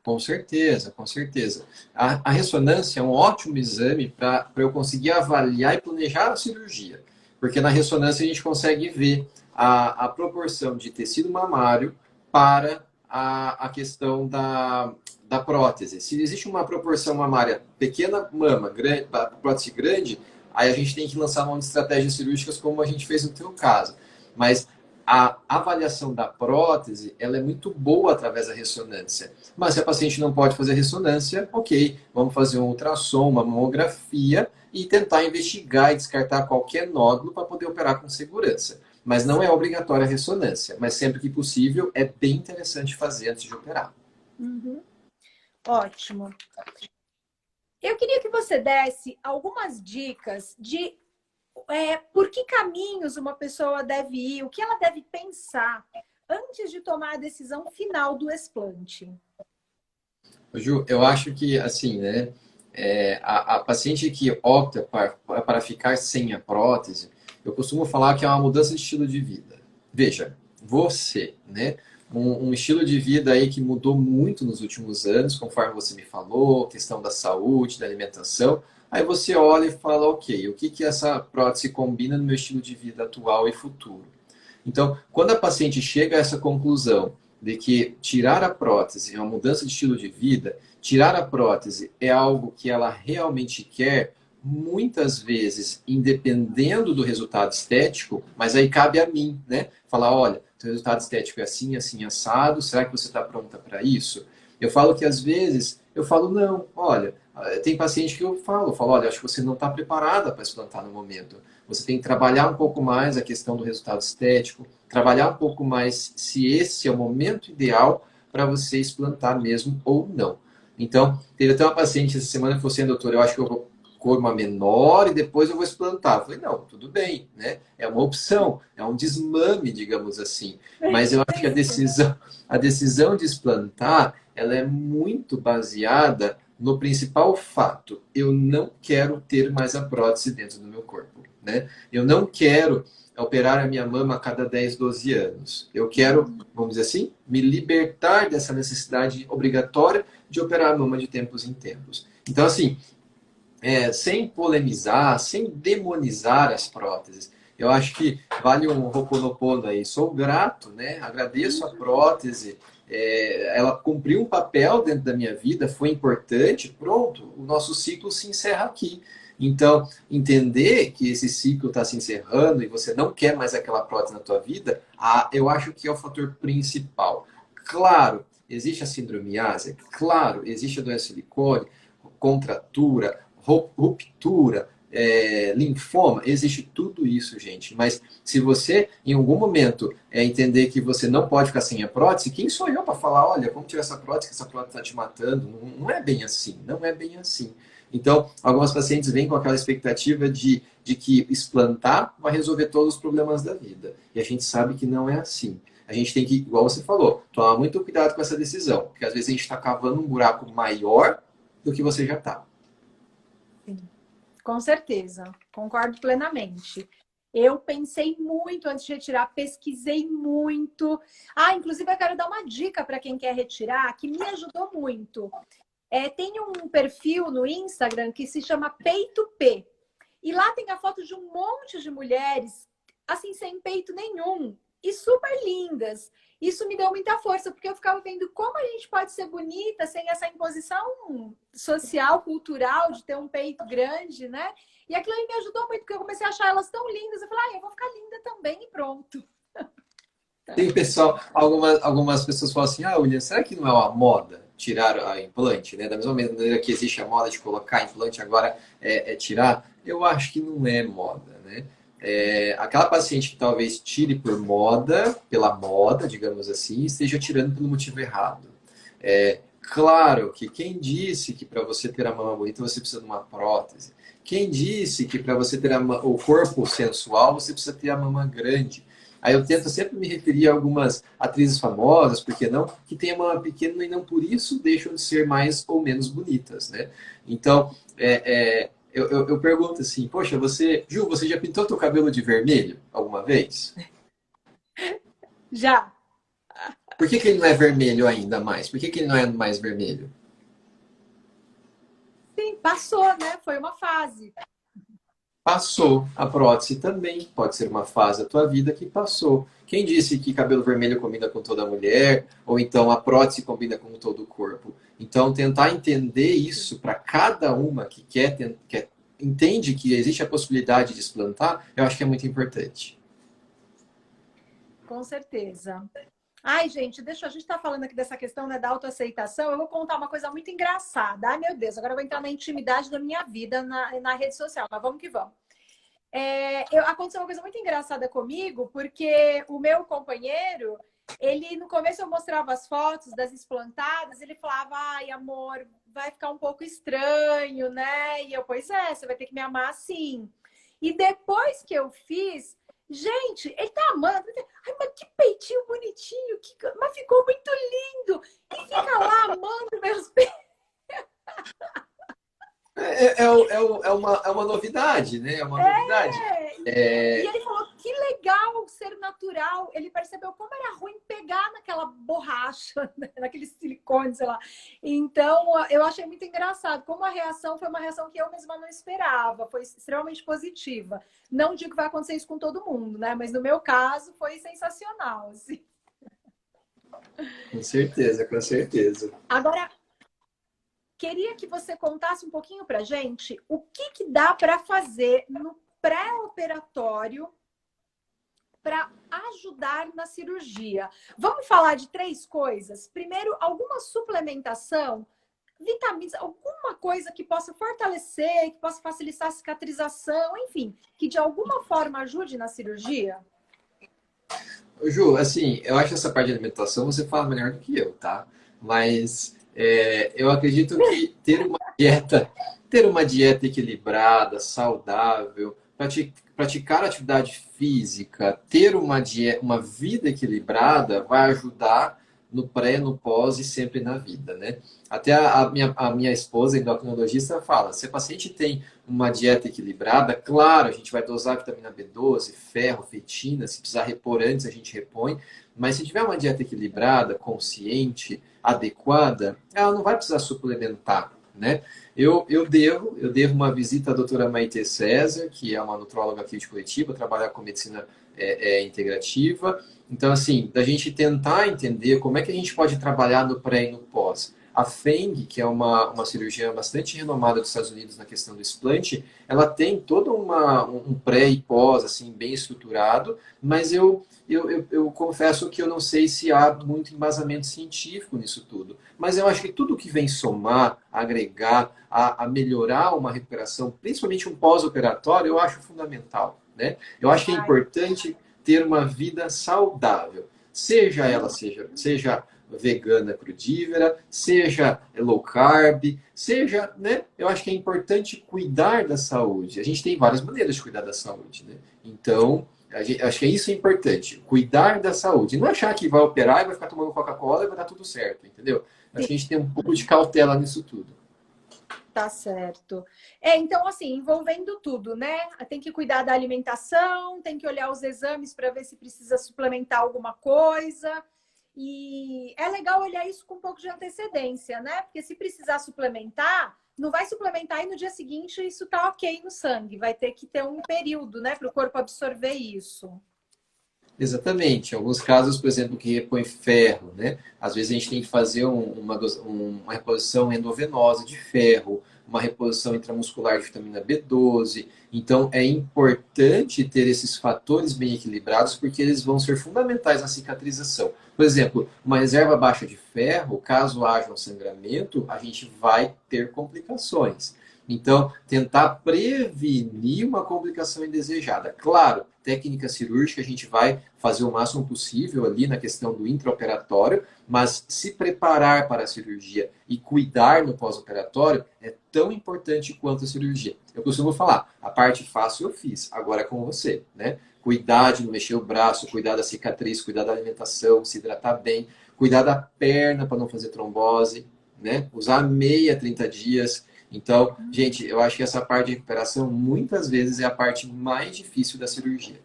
Com certeza, com certeza. A ressonância é um ótimo exame para eu conseguir avaliar e planejar a cirurgia. Porque na ressonância a gente consegue ver a proporção de tecido mamário para a questão da prótese. Se existe uma proporção mamária pequena mama, grande, prótese grande, aí a gente tem que lançar mão de estratégias cirúrgicas como a gente fez no teu caso. Mas a avaliação da prótese, ela é muito boa através da ressonância. Mas se a paciente não pode fazer ressonância, ok, vamos fazer um ultrassom, uma mamografia e tentar investigar e descartar qualquer nódulo para poder operar com segurança. Mas não é obrigatória a ressonância, mas sempre que possível é bem interessante fazer antes de operar.
Uhum. Ótimo. Eu queria que você desse algumas dicas de por que caminhos uma pessoa deve ir, o que ela deve pensar antes de tomar a decisão final do explante?
Ju, eu acho que, assim, né, a paciente que opta para ficar sem a prótese, eu costumo falar que é uma mudança de estilo de vida. Veja, você, né, um estilo de vida aí que mudou muito nos últimos anos, conforme você me falou, questão da saúde, da alimentação, aí você olha e fala, ok, o que que essa prótese combina no meu estilo de vida atual e futuro? Então, quando a paciente chega a essa conclusão de que tirar a prótese é uma mudança de estilo de vida, tirar a prótese é algo que ela realmente quer, muitas vezes, independendo do resultado estético, mas aí cabe a mim, né? Falar, olha, o resultado estético é assim, assim, assado, será que você está pronta para isso? Eu falo que às vezes, eu falo, não, olha, tem paciente que eu falo, olha, acho que você não está preparada para explantar no momento. Você tem que trabalhar um pouco mais a questão do resultado estético, trabalhar um pouco mais se esse é o momento ideal para você explantar mesmo ou não. Então, teve até uma paciente essa semana que falou assim, doutor, eu acho que eu vou cor uma menor e depois eu vou explantar. Eu falei, não, tudo bem, né? É uma opção, é um desmame, digamos assim. Mas eu acho que a decisão de explantar, ela é muito baseada no principal fato. Eu não quero ter mais a prótese dentro do meu corpo, né? Eu não quero operar a minha mama a cada 10, 12 anos. Eu quero, vamos dizer assim, me libertar dessa necessidade obrigatória de operar a mama de tempos em tempos. Então, assim, sem polemizar, sem demonizar as próteses. Eu acho que vale um ho'oponopono aí. Sou grato, né? Agradeço a prótese. Ela cumpriu um papel dentro da minha vida, foi importante. Pronto, o nosso ciclo se encerra aqui. Então, entender que esse ciclo está se encerrando e você não quer mais aquela prótese na tua vida, eu acho que é o fator principal. Claro, existe a síndrome ásia, claro, existe a doença silicone, contratura, ruptura, linfoma, existe tudo isso, gente. Mas se você, em algum momento, entender que você não pode ficar sem a prótese, quem sou eu para falar, olha, vamos tirar essa prótese, que essa prótese está te matando? Não, não é bem assim, não é bem assim. Então, algumas pacientes vêm com aquela expectativa de que explantar vai resolver todos os problemas da vida. E a gente sabe que não é assim. A gente tem que, igual você falou, tomar muito cuidado com essa decisão, porque às vezes a gente está cavando um buraco maior do que você já está.
Com certeza, concordo plenamente. Eu pensei muito antes de retirar, pesquisei muito. Inclusive eu quero dar uma dica para quem quer retirar, que me ajudou muito. Tem um perfil no Instagram que se chama Peito P. E lá tem a foto de um monte de mulheres, assim, sem peito nenhum, e super lindas. Isso me deu muita força, porque eu ficava vendo como a gente pode ser bonita sem essa imposição social, cultural, de ter um peito grande, né? E aquilo aí me ajudou muito, porque eu comecei a achar elas tão lindas. Eu falei, eu vou ficar linda também e pronto.
Tem pessoal, algumas pessoas falam assim, William, será que não é uma moda tirar a implante, né? Da mesma maneira que existe a moda de colocar implante, agora tirar. Eu acho que não é moda, né? Aquela paciente que talvez tire por moda, pela moda, digamos assim, esteja tirando pelo motivo errado. Claro que quem disse que para você ter a mama bonita você precisa de uma prótese? Quem disse que para você ter o corpo sensual você precisa ter a mama grande? Aí eu tento sempre me referir a algumas atrizes famosas, por que não, que têm a mama pequena e não por isso deixam de ser mais ou menos bonitas, né? Então, eu pergunto assim, poxa, Ju, você já pintou teu cabelo de vermelho alguma vez?
Já.
Por que ele não é vermelho ainda mais? Por que ele não é mais vermelho?
Sim, passou, né? Foi uma fase.
Passou. A prótese também pode ser uma fase da tua vida que passou. Quem disse que cabelo vermelho combina com toda mulher? Ou então a prótese combina com todo o corpo? Então, tentar entender isso para cada uma que entende que existe a possibilidade de explantar, eu acho que é muito importante.
Com certeza. Gente, a gente tá falando aqui dessa questão, né, da autoaceitação. Eu vou contar uma coisa muito engraçada. Ai, meu Deus, agora eu vou entrar na intimidade da minha vida na rede social, mas vamos que vamos. Aconteceu uma coisa muito engraçada comigo, porque o meu companheiro, ele no começo eu mostrava as fotos das explantadas, ele falava, ai, amor, vai ficar um pouco estranho, né? E eu, pois é, você vai ter que me amar assim. E depois que eu fiz, gente, ele tá amando. Ai, mas que peitinho bonitinho, mas ficou muito lindo. E fica lá amando meus peitos.
É uma novidade, né? É uma novidade.
E ele falou que legal ser natural. Ele percebeu como era ruim pegar naquela borracha, né? Naquele silicone, sei lá. Então, eu achei muito engraçado. Como a reação foi uma reação que eu mesma não esperava. Foi extremamente positiva. Não digo que vai acontecer isso com todo mundo, né? Mas no meu caso, foi sensacional, assim.
Com certeza, com certeza.
Agora, queria que você contasse um pouquinho pra gente o que dá para fazer no pré-operatório para ajudar na cirurgia. Vamos falar de 3 coisas. Primeiro, alguma suplementação, vitaminas, alguma coisa que possa fortalecer, que possa facilitar a cicatrização, enfim, que de alguma forma ajude na cirurgia?
Ju, assim, eu acho essa parte de alimentação você fala melhor do que eu, tá? Mas eu acredito que ter uma dieta equilibrada, saudável, praticar atividade física, ter uma vida equilibrada vai ajudar no pré, no pós e sempre na vida, né? Até a minha esposa, endocrinologista, fala, se a paciente tem uma dieta equilibrada, claro, a gente vai dosar vitamina B12, ferro, fetina, se precisar repor antes, a gente repõe, mas se tiver uma dieta equilibrada, consciente, adequada, ela não vai precisar suplementar, né? Eu devo uma visita à doutora Maite César, que é uma nutróloga aqui de Curitiba, trabalha com medicina integrativa. Então, assim, da gente tentar entender como é que a gente pode trabalhar no pré e no pós. A Feng, que é uma cirurgiã bastante renomada dos Estados Unidos na questão do explante, ela tem todo um pré e pós, assim, bem estruturado, mas eu confesso que eu não sei se há muito embasamento científico nisso tudo. Mas eu acho que tudo que vem somar, agregar, a melhorar uma recuperação, principalmente um pós-operatório, eu acho fundamental, né? Eu acho que é importante ter uma vida saudável. Seja vegana crudívora, seja low carb, seja, né? Eu acho que é importante cuidar da saúde. A gente tem várias maneiras de cuidar da saúde, né? Então, acho que isso é importante, cuidar da saúde. Não achar que vai operar e vai ficar tomando Coca-Cola e vai dar tudo certo, entendeu? Acho que a gente tem um pouco de cautela nisso tudo.
Tá certo. Então, assim, envolvendo tudo, né? Tem que cuidar da alimentação, tem que olhar os exames para ver se precisa suplementar alguma coisa. E é legal olhar isso com um pouco de antecedência, né? Porque se precisar suplementar, não vai suplementar e no dia seguinte isso tá ok no sangue. Vai ter que ter um período, né, para o corpo absorver isso.
Exatamente. Em alguns casos, por exemplo, que repõe ferro, né? Às vezes a gente tem que fazer uma reposição endovenosa de ferro, uma reposição intramuscular de vitamina B12. Então, é importante ter esses fatores bem equilibrados, porque eles vão ser fundamentais na cicatrização. Por exemplo, uma reserva baixa de ferro, caso haja um sangramento, a gente vai ter complicações. Então, tentar prevenir uma complicação indesejada. Claro, técnica cirúrgica a gente vai fazer o máximo possível ali na questão do intraoperatório, mas se preparar para a cirurgia e cuidar no pós-operatório é tão importante quanto a cirurgia. Eu costumo falar, a parte fácil eu fiz, agora é com você, né? Cuidar de não mexer o braço, cuidar da cicatriz, cuidar da alimentação, se hidratar bem, cuidar da perna para não fazer trombose, né? Usar meia 30 dias. Então, gente, eu acho que essa parte de recuperação muitas vezes é a parte mais difícil da cirurgia.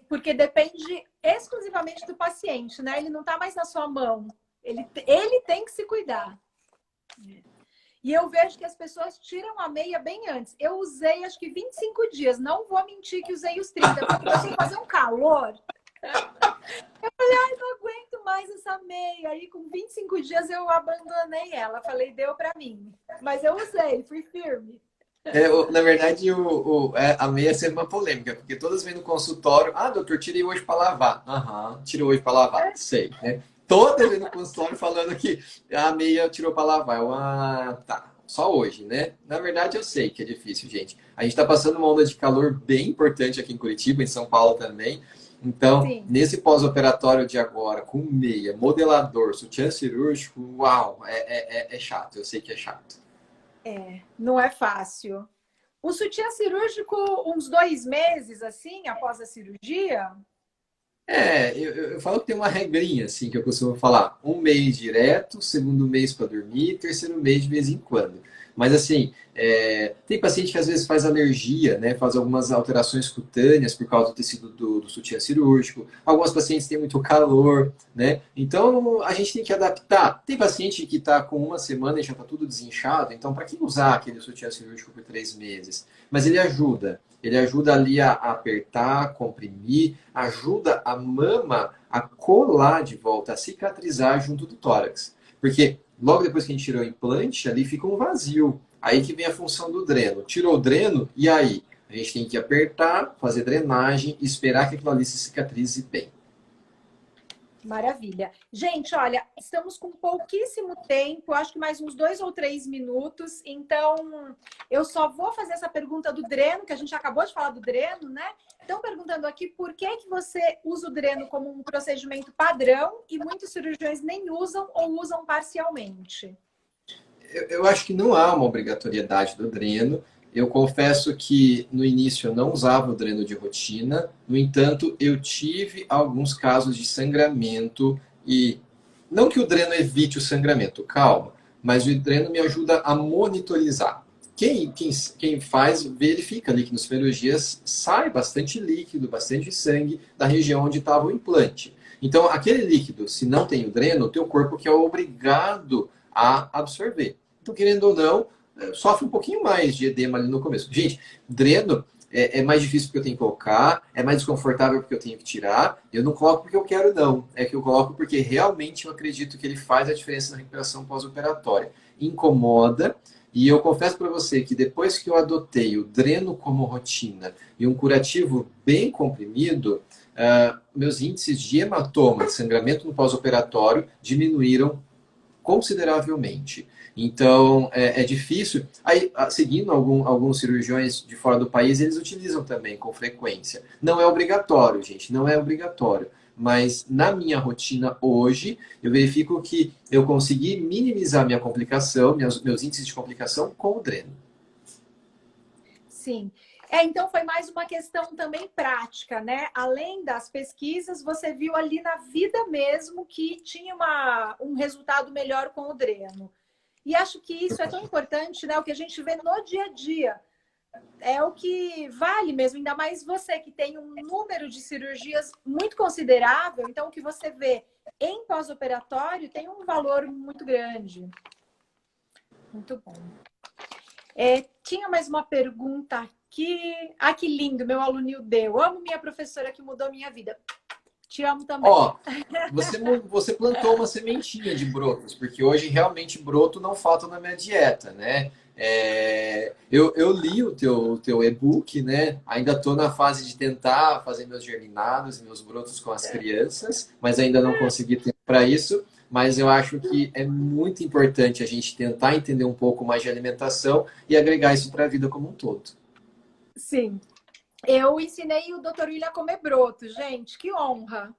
Porque depende exclusivamente do paciente, né? Ele não está mais na sua mão. Ele tem que se cuidar. E eu vejo que as pessoas tiram a meia bem antes. Eu usei acho que 25 dias. Não vou mentir que usei os 30, porque começou a fazer um calor. Eu falei, ai, não aguento mais essa meia. Aí, com 25 dias, eu abandonei ela. Falei, deu pra mim. Mas eu usei, fui firme.
Na verdade, a meia é sempre uma polêmica, porque todas vêm no consultório, doutor, tirei hoje para lavar. Aham, tirou hoje para lavar, sei, né? Todas vêm no consultório falando que a meia tirou para lavar. Tá, só hoje, né? Na verdade, eu sei que é difícil, gente. A gente está passando uma onda de calor bem importante aqui em Curitiba, em São Paulo também. Então, sim, nesse pós-operatório de agora, com meia, modelador, sutiã cirúrgico, uau, é chato, eu sei que é chato.
Não é fácil. O sutiã cirúrgico, uns 2 meses, assim, após a cirurgia?
Eu falo que tem uma regrinha, assim, que eu costumo falar. Um mês direto, segundo mês para dormir, terceiro mês de vez em quando. Mas, assim, tem paciente que às vezes faz alergia, né? Faz algumas alterações cutâneas por causa do tecido do sutiã cirúrgico. Alguns pacientes têm muito calor, né? Então, a gente tem que adaptar. Tem paciente que está com uma semana e já está tudo desinchado. Então, para que usar aquele sutiã cirúrgico por 3 meses? Mas ele ajuda. Ele ajuda ali a apertar, comprimir, ajuda a mama a colar de volta, a cicatrizar junto do tórax. Porque logo depois que a gente tirou o implante, ali fica um vazio. Aí que vem a função do dreno. Tirou o dreno, e aí? A gente tem que apertar, fazer drenagem e esperar que aquilo ali se cicatrize bem.
Maravilha. Gente, olha, estamos com pouquíssimo tempo, acho que mais uns 2 ou 3 minutos. Então, eu só vou fazer essa pergunta do dreno, que a gente acabou de falar do dreno, né? Estão perguntando aqui por que que você usa o dreno como um procedimento padrão e muitos cirurgiões nem usam ou usam parcialmente.
Eu acho que não há uma obrigatoriedade do dreno. Eu confesso que no início eu não usava o dreno de rotina, no entanto, eu tive alguns casos de sangramento e não que o dreno evite o sangramento, calma, mas o dreno me ajuda a monitorizar. Quem faz, verifica ali que nos primeiros dias sai bastante líquido, bastante sangue da região onde estava o implante. Então, aquele líquido, se não tem o dreno, o teu corpo que é obrigado a absorver. Então, querendo ou não, sofre um pouquinho mais de edema ali no começo. Gente, dreno é mais difícil porque eu tenho que colocar, é mais desconfortável porque eu tenho que tirar. Eu não coloco porque eu quero, não. É que eu coloco porque realmente eu acredito que ele faz a diferença na recuperação pós-operatória. Incomoda, e eu confesso para você que depois que eu adotei o dreno como rotina e um curativo bem comprimido, meus índices de hematoma, de sangramento no pós-operatório, diminuíram consideravelmente. Então, é difícil. Aí, seguindo alguns cirurgiões de fora do país, eles utilizam também com frequência. Não é obrigatório, gente, não é obrigatório. Mas na minha rotina hoje, eu verifico que eu consegui minimizar minha complicação, meus índices de complicação com o dreno.
Sim. Então foi mais uma questão também prática, né? Além das pesquisas, você viu ali na vida mesmo que tinha um resultado melhor com o dreno. E acho que isso é tão importante, né? O que a gente vê no dia a dia. É o que vale mesmo, ainda mais você que tem um número de cirurgias muito considerável, então o que você vê em pós-operatório tem um valor muito grande. Muito bom. Tinha mais uma pergunta aqui. Ah, que lindo, meu aluno deu. Amo minha professora que mudou minha vida. Te amo também.
Ó, você plantou uma sementinha de brotos, porque hoje realmente broto não falta na minha dieta, né? Eu li o teu e-book, né? Ainda estou na fase de tentar fazer meus germinados e meus brotos com as crianças, mas ainda não consegui tempo para isso. Mas eu acho que é muito importante a gente tentar entender um pouco mais de alimentação e agregar isso para a vida como um todo.
Sim. Eu ensinei o Dr. William a comer broto, gente. Que honra!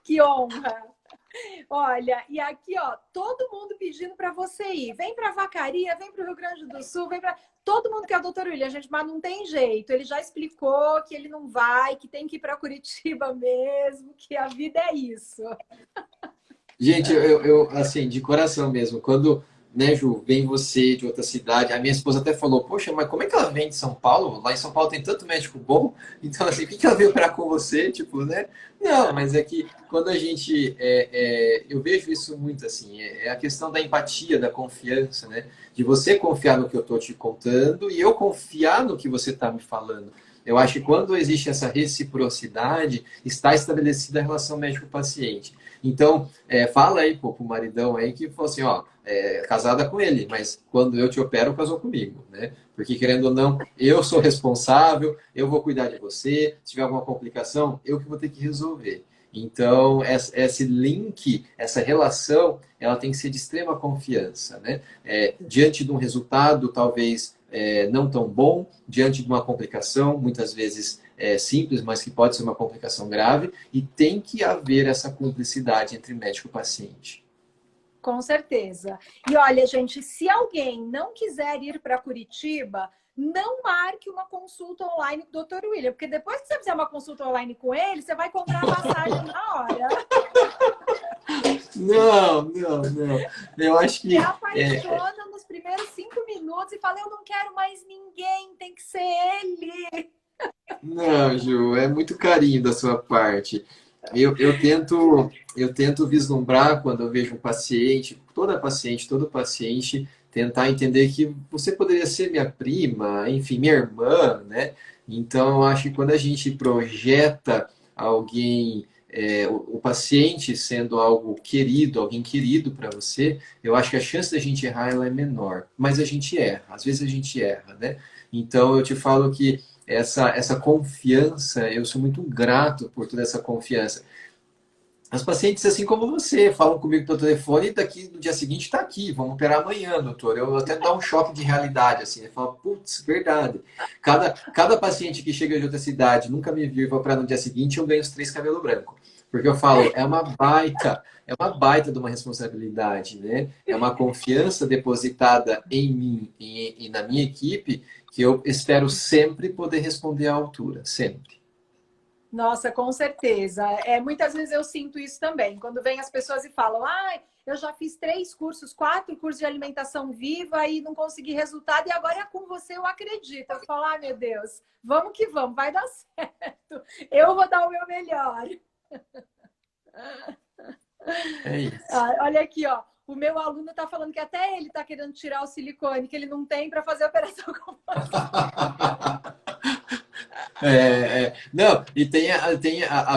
Que honra! Olha, e aqui, ó, todo mundo pedindo para você ir. Vem para Vacaria, vem para o Rio Grande do Sul, vem para... Todo mundo quer o Dr. William, gente, mas não tem jeito. Ele já explicou que ele não vai, que tem que ir para Curitiba mesmo, que a vida é isso.
Gente, eu assim, de coração mesmo, quando, né, Ju, vem você de outra cidade, a minha esposa até falou, poxa, mas como é que ela vem de São Paulo? Lá em São Paulo tem tanto médico bom, então assim, por que ela veio operar com você? Tipo, né? Não, mas é que quando a gente, eu vejo isso muito assim, é a questão da empatia, da confiança, né? De você confiar no que eu estou te contando e eu confiar no que você está me falando. Eu acho que quando existe essa reciprocidade, está estabelecida a relação médico-paciente. Então, fala aí pro maridão aí que falou assim, ó, casada com ele, mas quando eu te opero, casou comigo, né? Porque, querendo ou não, eu sou responsável, eu vou cuidar de você, se tiver alguma complicação, eu que vou ter que resolver. Então, esse link, essa relação, ela tem que ser de extrema confiança, né? Diante de um resultado, talvez não tão bom, diante de uma complicação, muitas vezes simples, mas que pode ser uma complicação grave, e tem que haver essa cumplicidade entre médico e paciente.
Com certeza. E olha, gente, se alguém não quiser ir para Curitiba, não marque uma consulta online com o Dr. William, porque depois que você fizer uma consulta online com ele, você vai comprar a passagem na hora.
Não, não, não. Eu acho
Se
que
apaixona nos primeiros 5 minutos e fala, eu não quero mais ninguém, tem que ser ele.
não, Ju, é muito carinho da sua parte. Eu tento vislumbrar quando eu vejo um paciente, todo paciente, tentar entender que você poderia ser minha prima, enfim, minha irmã, né? Então, eu acho que quando a gente projeta alguém, o paciente sendo algo querido, alguém querido para você, eu acho que a chance da gente errar ela é menor. Mas a gente erra, às vezes a gente erra, né? Então, eu te falo que essa confiança, eu sou muito grato por toda essa confiança. As pacientes, assim como você, falam comigo pelo telefone e daqui no dia seguinte está aqui, vamos operar amanhã, doutor. Eu até dá um choque de realidade, assim, eu falo, putz, verdade. Cada paciente que chega de outra cidade, nunca me viu e vai operar no dia seguinte, eu ganho os 3 cabelos brancos. Porque eu falo, é uma baita de uma responsabilidade, né? É uma confiança depositada em mim e na minha equipe que eu espero sempre poder responder à altura, sempre.
Nossa, com certeza. Muitas vezes eu sinto isso também. Quando vem as pessoas e falam, eu já fiz 3 cursos, 4 cursos de alimentação viva e não consegui resultado, e agora é com você, eu acredito. Eu falo, meu Deus, vamos que vamos, vai dar certo. Eu vou dar o meu melhor.
É isso.
Olha aqui, ó. O meu aluno está falando que até ele está querendo tirar o silicone que ele não tem para fazer a operação com você.
Não, e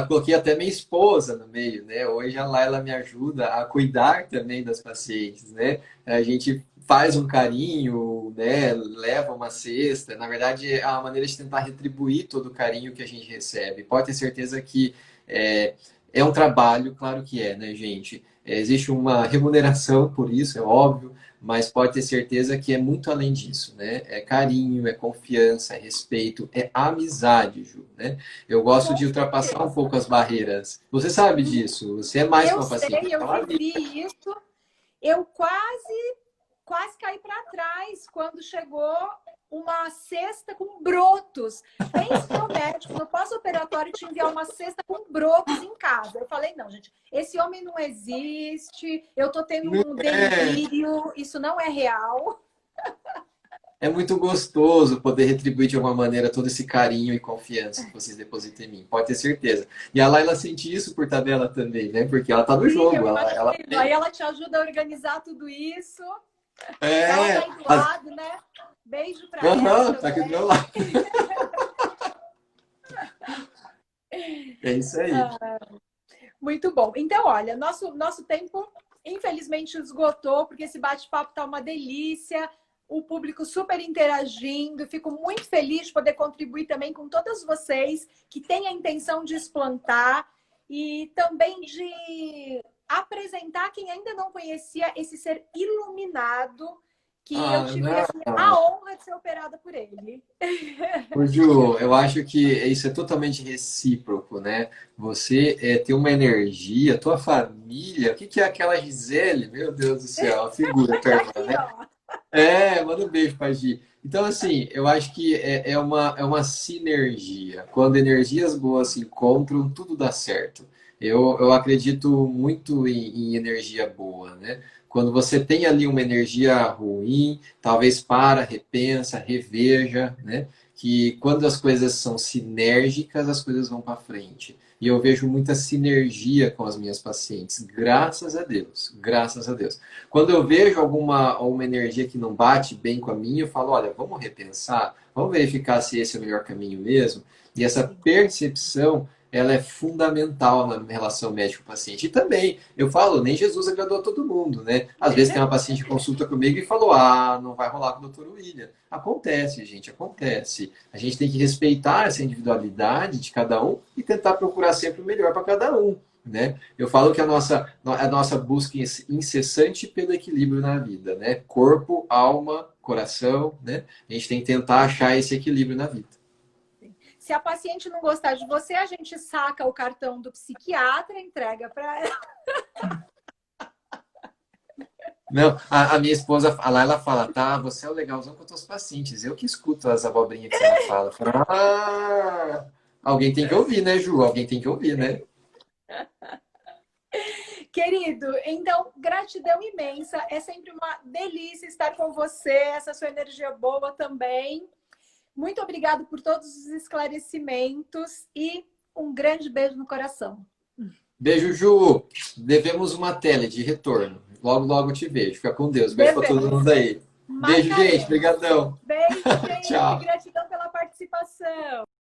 coloquei até minha esposa no meio, né? Hoje a Laila me ajuda a cuidar também das pacientes, né? A gente faz um carinho, né? Leva uma cesta. Na verdade, é uma maneira de tentar retribuir todo o carinho que a gente recebe. Pode ter certeza que é um trabalho, claro que é, né, gente? Existe uma remuneração por isso, é óbvio, mas pode ter certeza que é muito além disso, né? É carinho, é confiança, é respeito, é amizade, Ju, né? Eu gosto
Com
de ultrapassar um
certeza.
pouco as barreiras. Você sabe disso, você é mais que
Eu
uma paciente,
sei,
é
eu
uma amiga.
vivi isso. Eu quase caí para trás quando chegou uma cesta com brotos. Pense no médico, no pós-operatório, te enviar uma cesta com brotos em casa. Eu falei, não, gente, esse homem não existe, eu tô tendo
Não
um
é,
delírio, isso não é real.
é muito gostoso poder retribuir de alguma maneira todo esse carinho e confiança que vocês depositam em mim, pode ter certeza. E a Laila sente isso por tabela também, né? Porque ela tá no
Sim, eu
jogo, ela
imagino. Aí ela te ajuda a organizar tudo isso. Ela tá
é,
aí do lado, né? Beijo para ela
aham, tá aqui do
também.
meu lado. É isso aí.
Muito bom. Então, olha, nosso tempo infelizmente esgotou, porque esse bate-papo tá uma delícia. O público super interagindo. Fico muito feliz de poder contribuir também com todas vocês que têm a intenção de explantar e também de apresentar quem ainda não conhecia esse ser iluminado que eu
Ah,
tive assim,
não.
a honra de ser operada por ele.
Ô, Ju, eu acho que isso é totalmente recíproco, né? Você tem uma energia, tua família, o que que é aquela Gisele? Meu Deus do céu, a figura, tua
Tá
irmã,
aqui,
né?
ó.
Manda um beijo pra Gi. Então, assim, eu acho que é uma sinergia. Quando energias boas se encontram, tudo dá certo. Eu acredito muito em energia boa, né? Quando você tem ali uma energia ruim, talvez para, repensa, reveja, né? Que quando as coisas são sinérgicas, as coisas vão para frente. E eu vejo muita sinergia com as minhas pacientes, graças a Deus, graças a Deus. Quando eu vejo alguma energia que não bate bem com a minha, eu falo, olha, vamos repensar, vamos verificar se esse é o melhor caminho mesmo. E essa percepção, ela é fundamental na relação médico-paciente. E também, eu falo, nem Jesus agradou a todo mundo, né? Às vezes tem uma paciente que consulta comigo e falou, não vai rolar com o doutor William. Acontece, gente, acontece. A gente tem que respeitar essa individualidade de cada um e tentar procurar sempre o melhor para cada um, né? Eu falo que a nossa busca incessante pelo equilíbrio na vida, né? Corpo, alma, coração, né? A gente tem que tentar achar esse equilíbrio na vida.
Se a paciente não gostar de você, a gente saca o cartão do psiquiatra, entrega para ela.
Não, a minha esposa, a Laila fala, tá, você é o legalzão com os teus pacientes. Eu que escuto as abobrinhas que você me fala. Eu falo, ah, alguém tem que ouvir, né, Ju? Alguém tem que ouvir, né?
Querido, então, gratidão imensa. É sempre uma delícia estar com você, essa sua energia boa também. Muito obrigado por todos os esclarecimentos e um grande beijo no coração.
Beijo, Ju. Devemos uma tele de retorno. Logo, logo te vejo. Fica com Deus. Beijo para todo mundo aí. Beijo, gente.
Marcaremos.
Obrigadão.
Beijo, gente.
Tchau.
Gratidão pela participação.